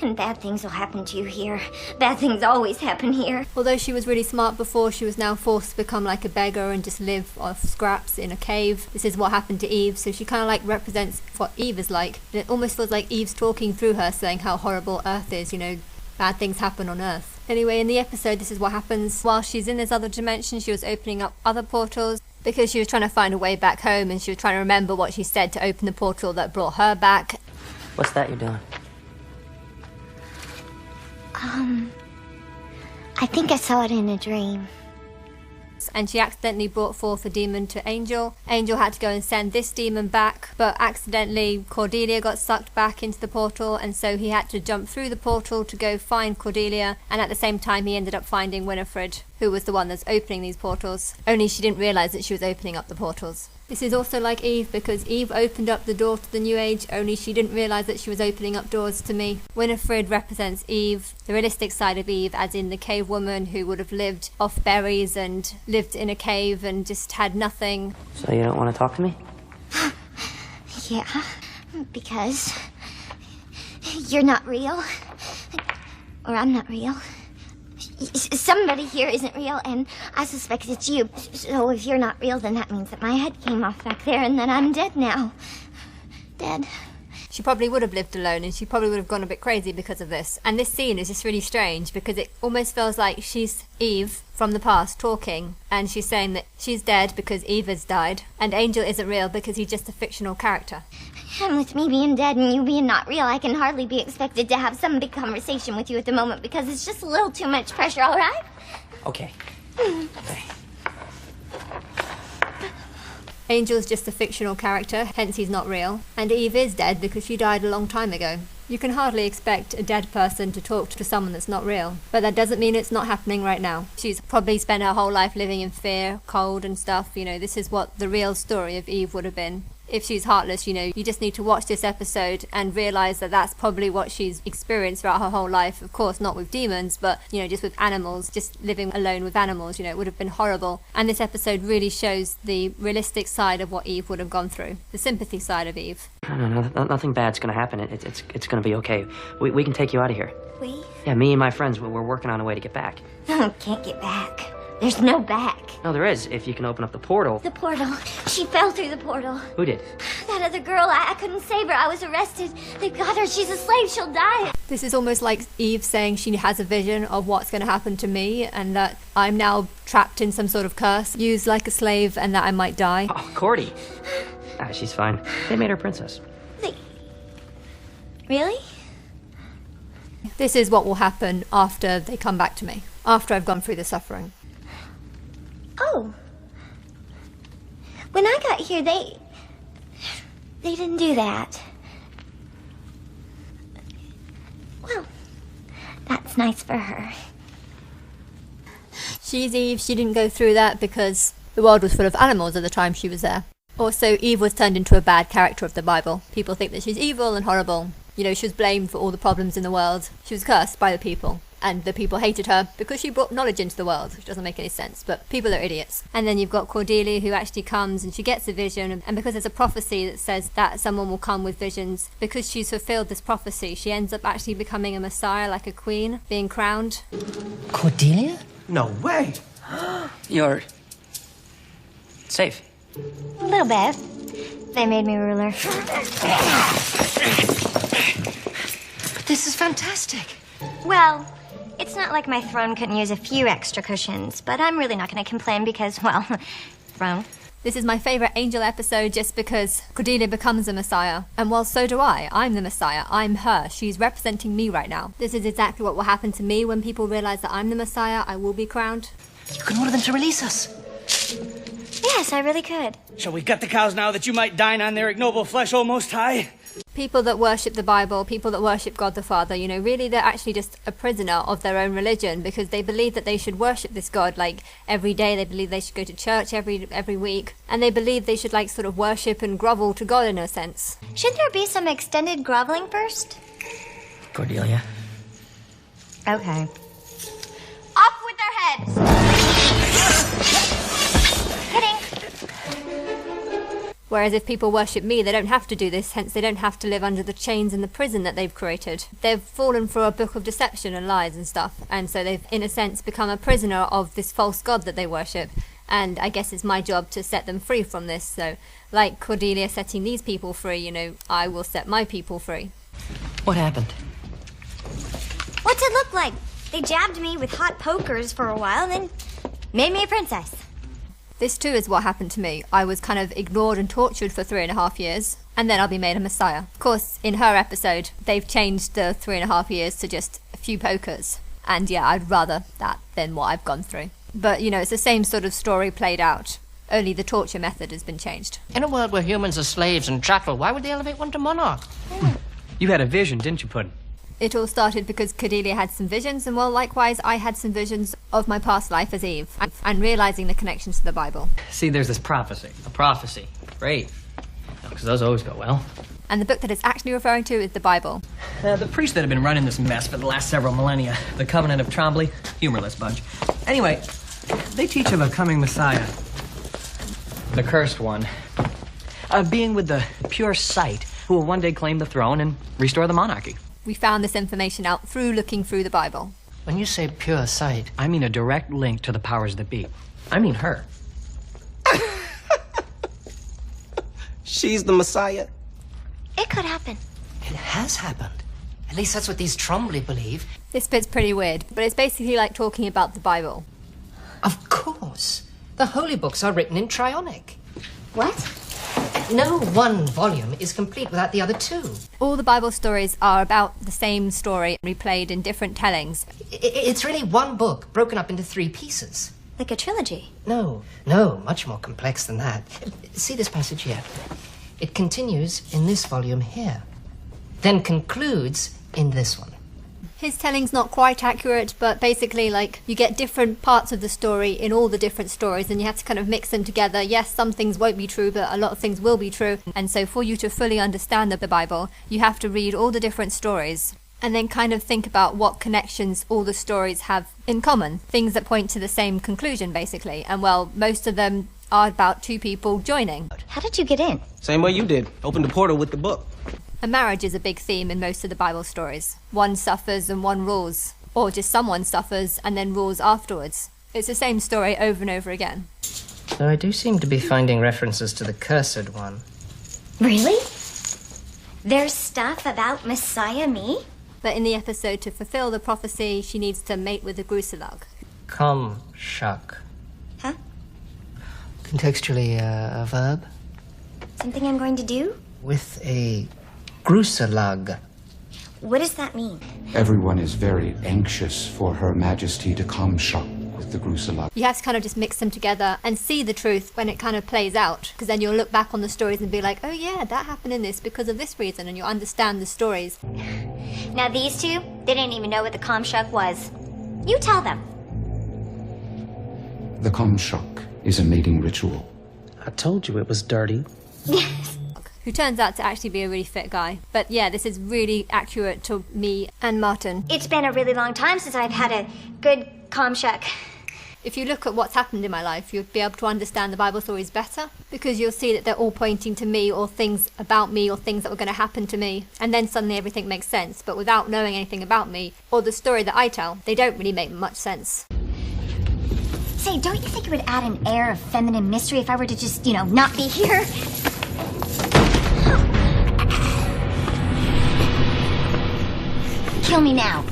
And bad things will happen to you here. Bad things always happen here. Although she was really smart before, she was now forced to become like a beggar and just live off scraps in a cave. This is what happened to Eve, so she kind of like represents what Eve is like. And it almost feels like Eve's talking through her, saying how horrible Earth is, you know, bad things happen on Earth. Anyway, in the episode, this is what happens. While she's in this other dimension, she was opening up other portals because she was trying to find a way back home, and she was trying to remember what she said to open the portal that brought her back. What's that you're doing? I think I saw it in a dream. And she accidentally brought forth a demon to Angel. Angel had to go and send this demon back, but accidentally Cordelia got sucked back into the portal, and so he had to jump through the portal to go find Cordelia, and at the same time he ended up finding Winifred, who was the one that's opening these portals. Only she didn't realise that she was opening up the portals. This is also like Eve, because Eve opened up the door to the New Age, only she didn't realise that she was opening up doors to me. Winifred represents Eve, the realistic side of Eve, as in the cave woman who would have lived off berries and lived in a cave and just had nothing. So you don't want to talk to me? Yeah, because you're not real. Or I'm not real. Somebody here isn't real, and I suspect it's you. So if you're not real, then that means that my head came off back there and that I'm dead now. Dead. She probably would have lived alone, and she probably would have gone a bit crazy because of this. And this scene is just really strange because it almost feels like she's Eve from the past talking, and she's saying that she's dead because Eve has died, and Angel isn't real because he's just a fictional character. And with me being dead and you being not real, I can hardly be expected to have some big conversation with you at the moment because it's just a little too much pressure, all right? Okay. Angel's just a fictional character, hence he's not real. And Eve is dead because she died a long time ago. You can hardly expect a dead person to talk to someone that's not real. But that doesn't mean it's not happening right now. She's probably spent her whole life living in fear, cold and stuff. You know, this is what the real story of Eve would have been. If she's heartless, you know, you just need to watch this episode and realise that that's probably what she's experienced throughout her whole life. Of course, not with demons, but, you know, just with animals, just living alone with animals, you know, it would have been horrible. And this episode really shows the realistic side of what Eve would have gone through, the sympathy side of Eve. No, nothing bad's gonna happen. It's gonna be okay. We can take you out of here. We? Yeah, me and my friends, we're working on a way to get back. No, can't get back. There's no back. No, there is, if you can open up the portal. The portal. She fell through the portal. Who did? That other girl. I couldn't save her. I was arrested. They've got her. She's a slave. She'll die. This is almost like Eve saying she has a vision of what's going to happen to me and that I'm now trapped in some sort of curse, used like a slave, and that I might die. Oh, Cordy. She's fine. They made her princess. Really? This is what will happen after they come back to me, after I've gone through the suffering. Oh. When I got here, they didn't do that. Well, that's nice for her. She's Eve. She didn't go through that because the world was full of animals at the time she was there. Also, Eve was turned into a bad character of the Bible. People think that she's evil and horrible. You know, she was blamed for all the problems in the world. She was cursed by the people. And the people hated her because she brought knowledge into the world, which doesn't make any sense, but people are idiots. And then you've got Cordelia, who actually comes and she gets a vision, and because there's a prophecy that says that someone will come with visions, because she's fulfilled this prophecy, she ends up actually becoming a messiah, like a queen, being crowned. Cordelia? No way. You're safe. A little bit. They made me ruler. This is fantastic. Well, it's not like my throne couldn't use a few extra cushions, but I'm really not going to complain because, well, throne. This is my favourite Angel episode just because Cordelia becomes a messiah. And while so do I. I'm the messiah. I'm her. She's representing me right now. This is exactly what will happen to me when people realise that I'm the messiah. I will be crowned. You can order them to release us. Yes, I really could. Shall we gut the cows now that you might dine on their ignoble flesh, O Most High? People that worship the Bible, people that worship God the Father, you know, really they're actually just a prisoner of their own religion because they believe that they should worship this God, like, every day. They believe they should go to church every week. And they believe they should, like, sort of worship and grovel to God in a sense. Shouldn't there be some extended groveling first? Cordelia. Okay. Off with their heads! Kidding. Whereas if people worship me, they don't have to do this, hence they don't have to live under the chains and the prison that they've created. They've fallen for a book of deception and lies and stuff, and so they've, in a sense, become a prisoner of this false god that they worship. And I guess it's my job to set them free from this. So, like Cordelia setting these people free, you know, I will set my people free. What happened? What's it look like? They jabbed me with hot pokers for a while, then made me a princess. This too is what happened to me. I was kind of ignored and tortured for 3.5 years, and then I'll be made a messiah. Of course, in her episode, they've changed the 3.5 years to just a few pokers. And yeah, I'd rather that than what I've gone through. But, you know, it's the same sort of story played out. Only the torture method has been changed. In a world where humans are slaves and chattel, why would they elevate one to monarch? You had a vision, didn't you, Puddin'? It all started because Cordelia had some visions, and well, likewise, I had some visions of my past life as Eve, and realizing the connections to the Bible. See, there's this prophecy. A prophecy. Great. Because those always go well. And the book that it's actually referring to is the Bible. The priests that have been running this mess for the last several millennia, the Covenant of Trombley, humorless bunch. Anyway, they teach of a coming Messiah. The cursed one. Being with the pure sight, who will one day claim the throne and restore the monarchy. We found this information out through looking through the Bible. When you say pure sight, I mean a direct link to the powers that be. I mean her. She's the Messiah. It could happen. It has happened. At least that's what these Trombley believe. This bit's pretty weird, but it's basically like talking about the Bible. Of course. The holy books are written in trionic. What? No one volume is complete without the other two. All the Bible stories are about the same story, replayed in different tellings. It's really one book, broken up into 3 pieces. Like a trilogy? No, much more complex than that. See this passage here? It continues in this volume here, then concludes in this one. His telling's not quite accurate, but basically, like, you get different parts of the story in all the different stories, and you have to kind of mix them together. Yes, some things won't be true, but a lot of things will be true. And so for you to fully understand the Bible, you have to read all the different stories, and then kind of think about what connections all the stories have in common. Things that point to the same conclusion, basically. And well, most of them are about 2 people joining. How did you get in? Same way you did. Opened the portal with the book. A marriage is a big theme in most of the Bible stories. One suffers and one rules. Or just someone suffers and then rules afterwards. It's the same story over and over again. Though I do seem to be finding references to the cursed one. Really? There's stuff about Messiah me? But in the episode, to fulfill the prophecy, she needs to mate with the Gruselag. Komshuk. Huh? Contextually, a verb. Something I'm going to do? With a Gruselag. What does that mean? Everyone is very anxious for Her Majesty to come shop with the Gruselag. You have to kind of just mix them together and see the truth when it kind of plays out. Because then you'll look back on the stories and be like, oh yeah, that happened in this because of this reason, and you'll understand the stories. Now these 2, they didn't even know what the Komshuk was. You tell them. The Komshuk is a mating ritual. I told you it was dirty. Who turns out to actually be a really fit guy. But yeah, this is really accurate to me and Martin. It's been a really long time since I've had a good Komshuk. If you look at what's happened in my life, you'll be able to understand the Bible stories better, because you'll see that they're all pointing to me, or things about me, or things that were going to happen to me, and then suddenly everything makes sense. But without knowing anything about me, or the story that I tell, they don't really make much sense. Say, don't you think it would add an air of feminine mystery if I were to just, not be here? Kill me now.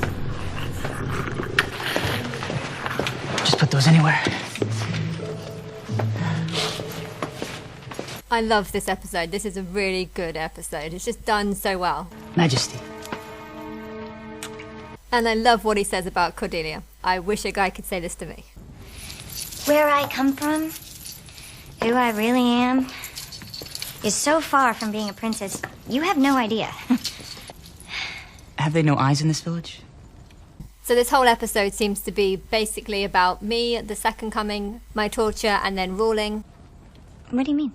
Just put those anywhere. I love this episode. This is a really good episode. It's just done so well. Majesty. And I love what he says about Cordelia. I wish a guy could say this to me. Where I come from, who I really am, is so far from being a princess, you have no idea. Have they no eyes in this village? So this whole episode seems to be basically about me, the second coming, my torture, and then ruling. What do you mean?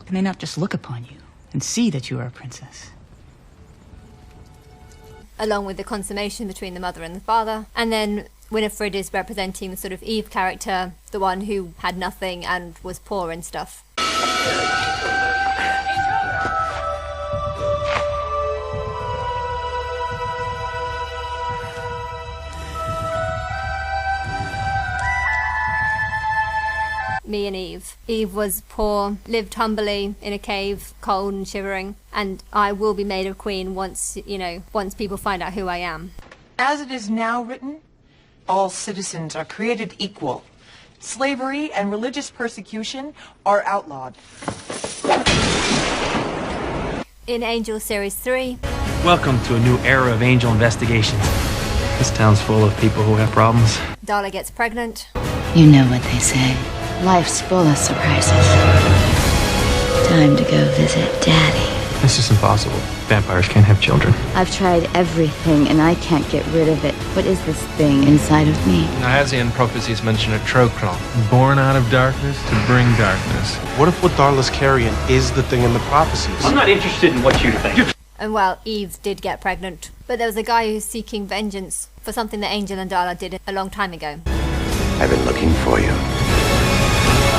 Can they not just look upon you and see that you are a princess? Along with the consummation between the mother and the father. And then Winifred is representing the sort of Eve character, the one who had nothing and was poor and stuff. me and Eve. Eve was poor, lived humbly in a cave, cold and shivering, and I will be made a queen once people find out who I am. As it is now written, all citizens are created equal. Slavery and religious persecution are outlawed. In Angel Series 3... Welcome to a new era of Angel investigations. This town's full of people who have problems. Darla gets pregnant. You know what they say. Life's full of surprises. Time to go visit Daddy. It's just impossible. Vampires can't have children. I've tried everything, and I can't get rid of it. What is this thing inside of me? Nahazian prophecies mention a Trokron, born out of darkness to bring darkness. What if what Darla's carrying is the thing in the prophecies? I'm not interested in what you think. And well, Eve did get pregnant. But there was a guy who's seeking vengeance for something that Angel and Darla did a long time ago. I've been looking for you.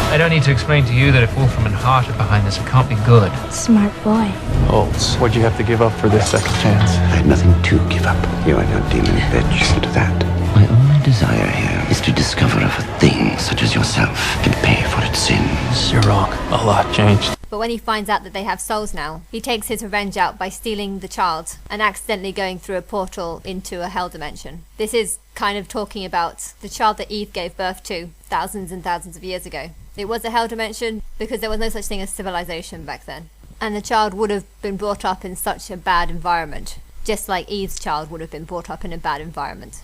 I don't need to explain to you that if Wolfram and Hart are behind this, it can't be good. Smart boy. Holtz, what'd you have to give up for this second chance? I had nothing to give up. You are no demon bitch. Listen to that. My only desire here is to discover if a thing such as yourself can pay for its sins. You're wrong. A lot changed. But when he finds out that they have souls now, he takes his revenge out by stealing the child and accidentally going through a portal into a hell dimension. This is kind of talking about the child that Eve gave birth to thousands and thousands of years ago. It was a hell dimension because there was no such thing as civilization back then. And the child would have been brought up in such a bad environment, just like Eve's child would have been brought up in a bad environment.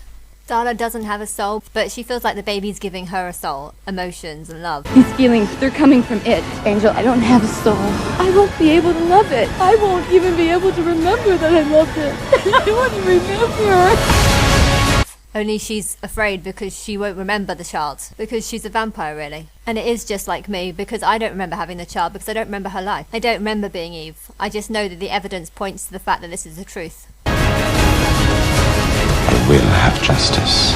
Darla doesn't have a soul, but she feels like the baby's giving her a soul, emotions and love. These feelings, they're coming from it. Angel, I don't have a soul. I won't be able to love it. I won't even be able to remember that I loved it. I wouldn't remember. Only she's afraid because she won't remember the child, because she's a vampire really. And it is just like me, because I don't remember having the child, because I don't remember her life. I don't remember being Eve. I just know that the evidence points to the fact that this is the truth. I will have justice.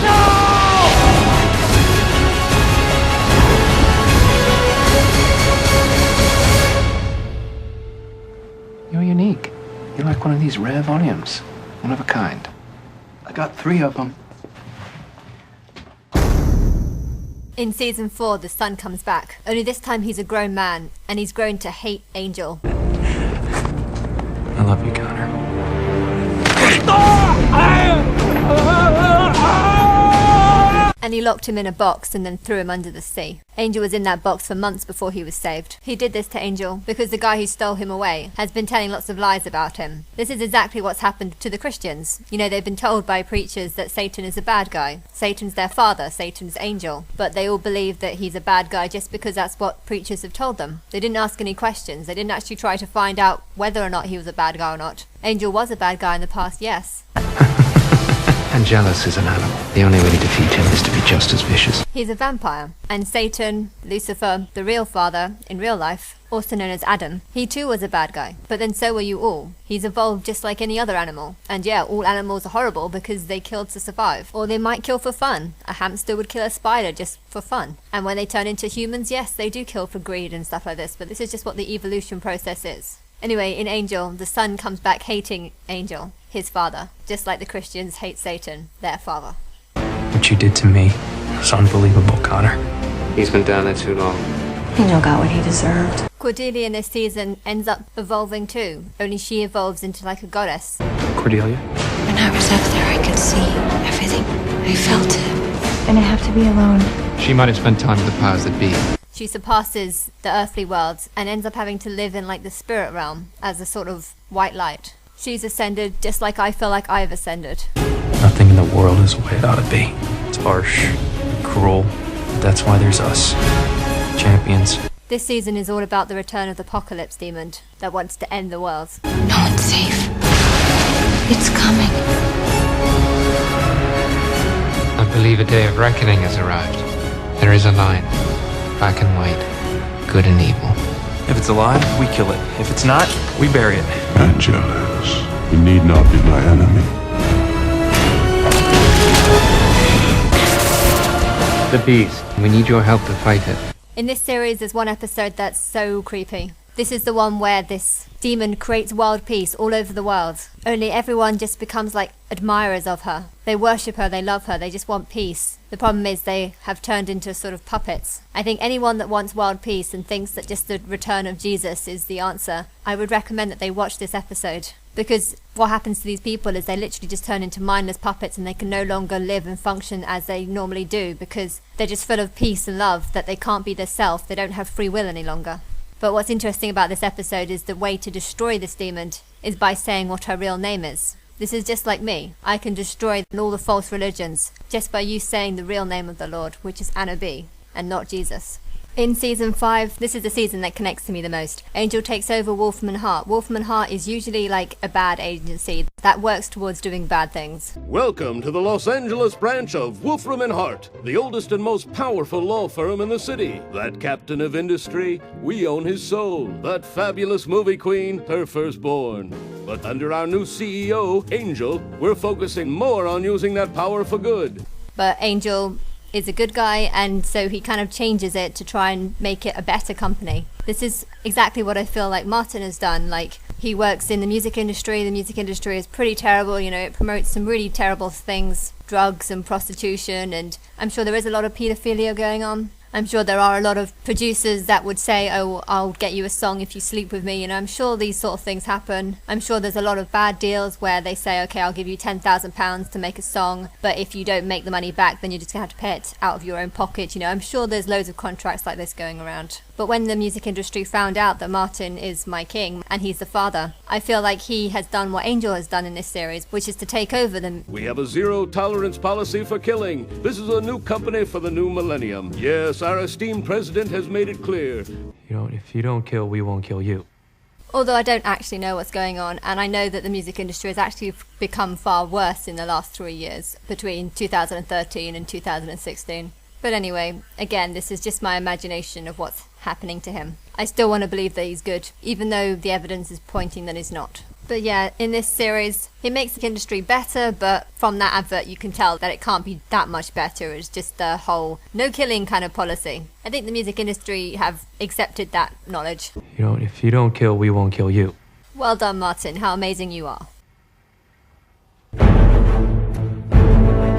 You're unique. You're like one of these rare volumes. One of a kind. I got 3 of them. In season 4, the son comes back. Only this time he's a grown man, and he's grown to hate Angel. I love you, Connor. And he locked him in a box and then threw him under the sea. Angel was in that box for months before he was saved. He did this to Angel because the guy who stole him away has been telling lots of lies about him. This is exactly what's happened to the Christians. You know, they've been told by preachers that Satan is a bad guy. Satan's their father, Satan's angel. But they all believe that he's a bad guy just because that's what preachers have told them. They didn't ask any questions. They didn't actually try to find out whether or not he was a bad guy or not. Angel was a bad guy in the past, yes. Angelus is an animal. The only way to defeat him is to be just as vicious. He's a vampire. And Satan, Lucifer, the real father, in real life, also known as Adam, he too was a bad guy. But then so were you all. He's evolved just like any other animal. And yeah, all animals are horrible because they kill to survive. Or they might kill for fun. A hamster would kill a spider just for fun. And when they turn into humans, yes, they do kill for greed and stuff like this. But this is just what the evolution process is. Anyway, in Angel, the son comes back hating Angel, his father, just like the Christians hate Satan, their father. What you did to me was unbelievable, Connor. He's been down there too long. Angel got what he deserved. Cordelia in this season ends up evolving too, only she evolves into like a goddess. Cordelia? When I was up there, I could see everything. I felt it. And I have to be alone. She might have spent time with the powers that be. She surpasses the earthly world and ends up having to live in like the spirit realm as a sort of white light. She's ascended just like I feel like I've ascended. Nothing in the world is the way it ought to be. It's harsh, cruel. That's why there's us. Champions. This season is all about the return of the apocalypse demon that wants to end the world. No one's safe. It's coming. I believe a day of reckoning has arrived. There is a line, black and white, good and evil. If it's alive, we kill it. If it's not, we bury it. Angelus, you need not be my enemy. The beast. We need your help to fight it. In this series, there's one episode that's so creepy. This is the one where this demon creates world peace all over the world. Only everyone just becomes like admirers of her. They worship her, they love her, they just want peace. The problem is they have turned into sort of puppets. I think anyone that wants world peace and thinks that just the return of Jesus is the answer, I would recommend that they watch this episode. Because what happens to these people is they literally just turn into mindless puppets and they can no longer live and function as they normally do because they're just full of peace and love that they can't be their self, they don't have free will any longer. But what's interesting about this episode is the way to destroy this demon is by saying what her real name is. This is just like me. I can destroy all the false religions just by you saying the real name of the Lord, which is Anna B, and not Jesus. In season 5, this is the season that connects to me the most. Angel takes over Wolfram and Hart. Wolfram and Hart is usually like a bad agency that works towards doing bad things. Welcome to the Los Angeles branch of Wolfram and Hart, the oldest and most powerful law firm in the city. That captain of industry, we own his soul. That fabulous movie queen, her firstborn. But under our new CEO, Angel, we're focusing more on using that power for good. But Angel is a good guy, and so he kind of changes it to try and make it a better company. This is exactly what I feel like Martin has done. Like, he works in the music industry. The music industry is pretty terrible, you know, it promotes some really terrible things, drugs and prostitution, and I'm sure there is a lot of pedophilia going on. I'm sure there are a lot of producers that would say, oh, I'll get you a song if you sleep with me. You know, I'm sure these sort of things happen. I'm sure there's a lot of bad deals where they say, okay, I'll give you £10,000 to make a song, but if you don't make the money back, then you're just going to have to pay it out of your own pocket. You know, I'm sure there's loads of contracts like this going around. But when the music industry found out that Martin is my king and he's the father, I feel like he has done what Angel has done in this series, which is to take over them. We have a zero-tolerance policy for killing. This is a new company for the new millennium. Yes, our esteemed president has made it clear. If you don't kill, we won't kill you. Although I don't actually know what's going on, and I know that the music industry has actually become far worse in the last 3 years, between 2013 and 2016. But anyway, again, this is just my imagination of what's happening to him. I still want to believe that he's good, even though the evidence is pointing that he's not. But yeah, in this series, it makes the industry better, but from that advert you can tell that it can't be that much better. It's just the whole no killing kind of policy. I think the music industry have accepted that knowledge. If you don't kill, we won't kill you. Well done, Martin. How amazing you are.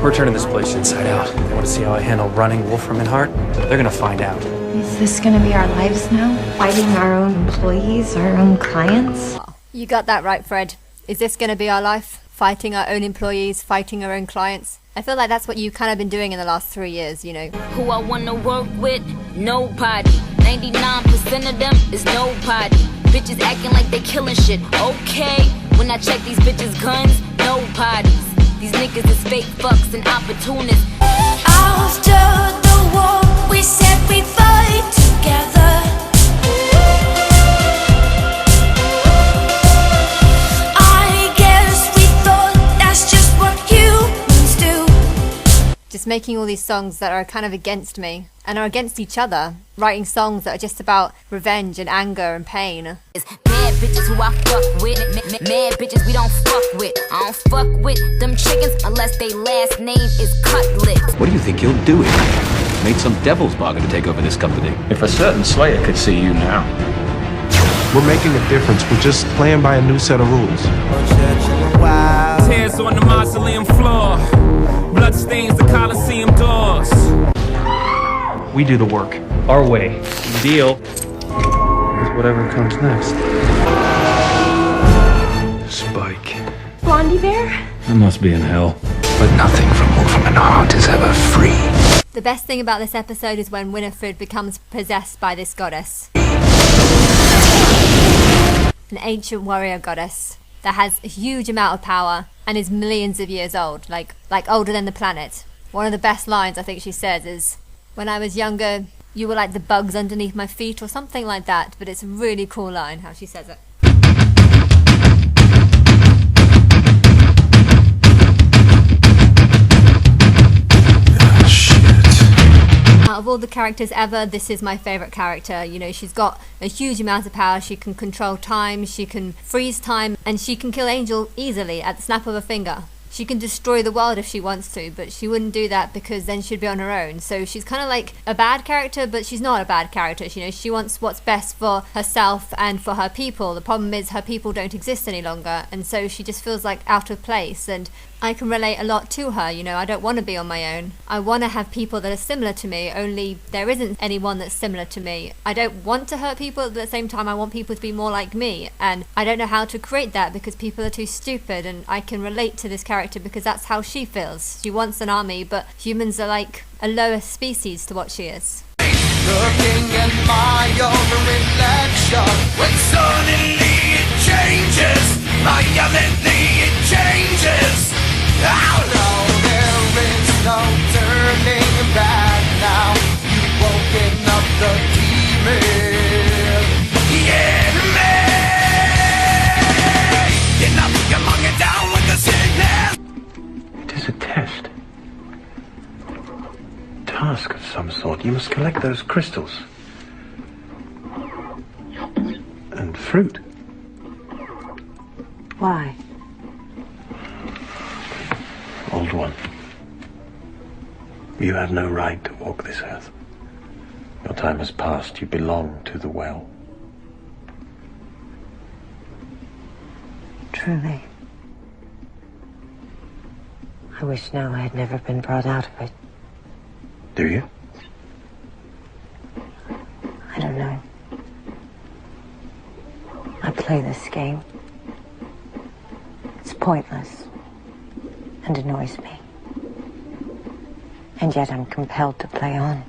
We're turning this place inside out. Want to see how I handle running Wolfram and Hart? They're gonna find out. Is this gonna be our lives now? Fighting our own employees, our own clients? You got that right, Fred. Is this going to be our life? Fighting our own employees, fighting our own clients? I feel like that's what you've kind of been doing in the last 3 years, you know. Who I want to work with? Nobody. 99% of them is nobody. Bitches acting like they killing shit. Okay. When I check these bitches' guns, no bodies. These niggas is fake fucks and opportunists. After the war, we said we fight together. Just making all these songs that are kind of against me and are against each other, writing songs that are just about revenge and anger and pain. Mad bitches who I fuck with, mad bitches we don't fuck with. I don't fuck with them chickens unless they last name is Cutlet. What do you think you'll do here? Made some devil's bargain to take over this company. If a certain Slayer could see you now. We're making a difference. We're just playing by a new set of rules. Tears on the mausoleum floor. Blood stains the Coliseum doors. We do the work. Our way. Deal with whatever comes next. Spike. Blondie Bear? I must be in hell. But nothing from Wolfram and Hart is ever free. The best thing about this episode is when Winifred becomes possessed by this goddess. An ancient warrior goddess that has a huge amount of power and is millions of years old, like older than the planet. One of the best lines I think she says is, when I was younger, you were like the bugs underneath my feet or something like that, but it's a really cool line how she says it. Out of all the characters ever, this is my favourite character. You know, she's got a huge amount of power. She can control time, she can freeze time, and she can kill Angel easily at the snap of a finger. She can destroy the world if she wants to, but she wouldn't do that because then she'd be on her own. So she's kind of like a bad character, but she's not a bad character. You know, she wants what's best for herself and for her people. The problem is her people don't exist any longer, and so she just feels like out of place. And I can relate a lot to her. You know, I don't want to be on my own. I want to have people that are similar to me, only there isn't anyone that's similar to me. I don't want to hurt people, at the same time I want people to be more like me, and I don't know how to create that because people are too stupid, and I can relate to this character because that's how she feels. She wants an army, but humans are like a lower species to what she is. Looking at my own reflection, when suddenly it changes, violently it changes. Oh no, there is no turning back now. You've woken up the demon in me. You're not among it down with the sickness. It is a test. Task of some sort. You must collect those crystals. And fruit. Why? Old one. You have no right to walk this earth. Your time has passed. You belong to the well. Truly. I wish now I had never been brought out of it. Do you? I don't know. I play this game. It's pointless and annoys me. And yet I'm compelled to play on.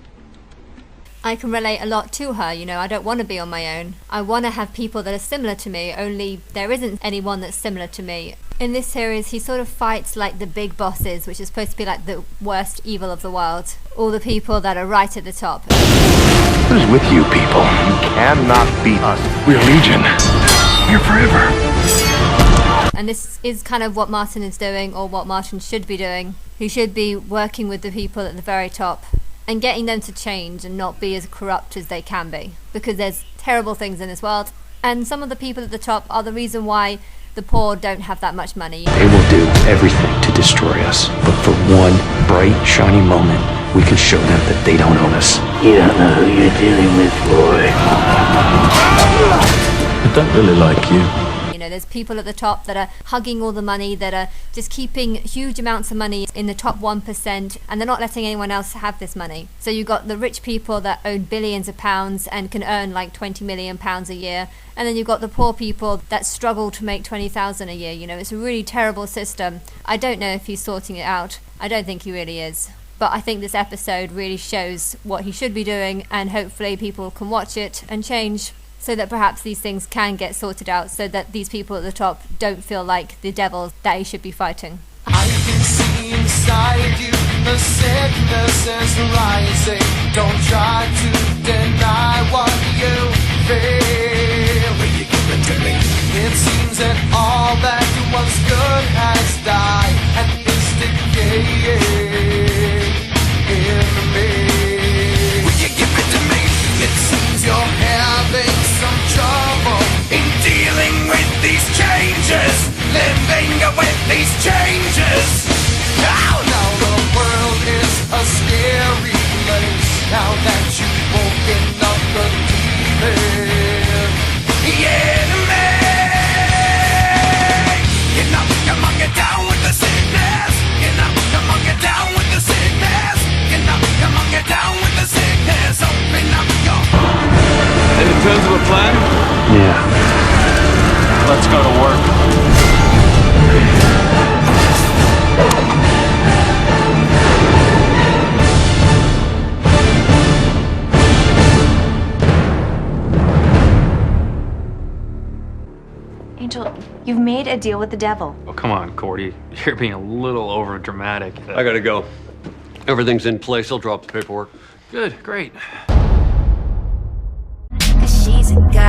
I can relate a lot to her. You know, I don't want to be on my own. I want to have people that are similar to me, only there isn't anyone that's similar to me. In this series, he sort of fights like the big bosses, which is supposed to be like the worst evil of the world. All the people that are right at the top. What is with you people? You cannot beat us. We're Legion. Here forever. And this is kind of what Martin is doing, or what Martin should be doing. He should be working with the people at the very top and getting them to change and not be as corrupt as they can be. Because there's terrible things in this world, and some of the people at the top are the reason why the poor don't have that much money. They will do everything to destroy us, but for one bright, shiny moment, we can show them that they don't own us. You don't know who you're dealing with, boy. I don't really like you. You know, there's people at the top that are hugging all the money, that are just keeping huge amounts of money in the top 1%, and they're not letting anyone else have this money. So you've got the rich people that own billions of pounds and can earn like 20 million pounds a year, and then you've got the poor people that struggle to make 20,000 a year. You know, it's a really terrible system. I don't know if he's sorting it out. I don't think he really is. But I think this episode really shows what he should be doing, and hopefully people can watch it and change, so that perhaps these things can get sorted out, so that these people at the top don't feel like the devils that he should be fighting. I can see inside you, the sickness is rising. Don't try to deny what you feel. Will you give it to me? It seems that all that was good has died and is decaying in me. Will you give it to me? It seems you're having some trouble in dealing with these changes, living with these changes. Now the world is a scary place, now that you've woken up the demon in me. You're not among it down with the sickness. You're not among it down with the sickness. You're not among it down with the sickness. Open up your... In terms of a plan? Yeah. Let's go to work. Angel, you've made a deal with the devil. Oh, come on, Cordy. You're being a little over dramatic. I gotta go. Everything's in place. I'll drop the paperwork. Good, great. She's a guy.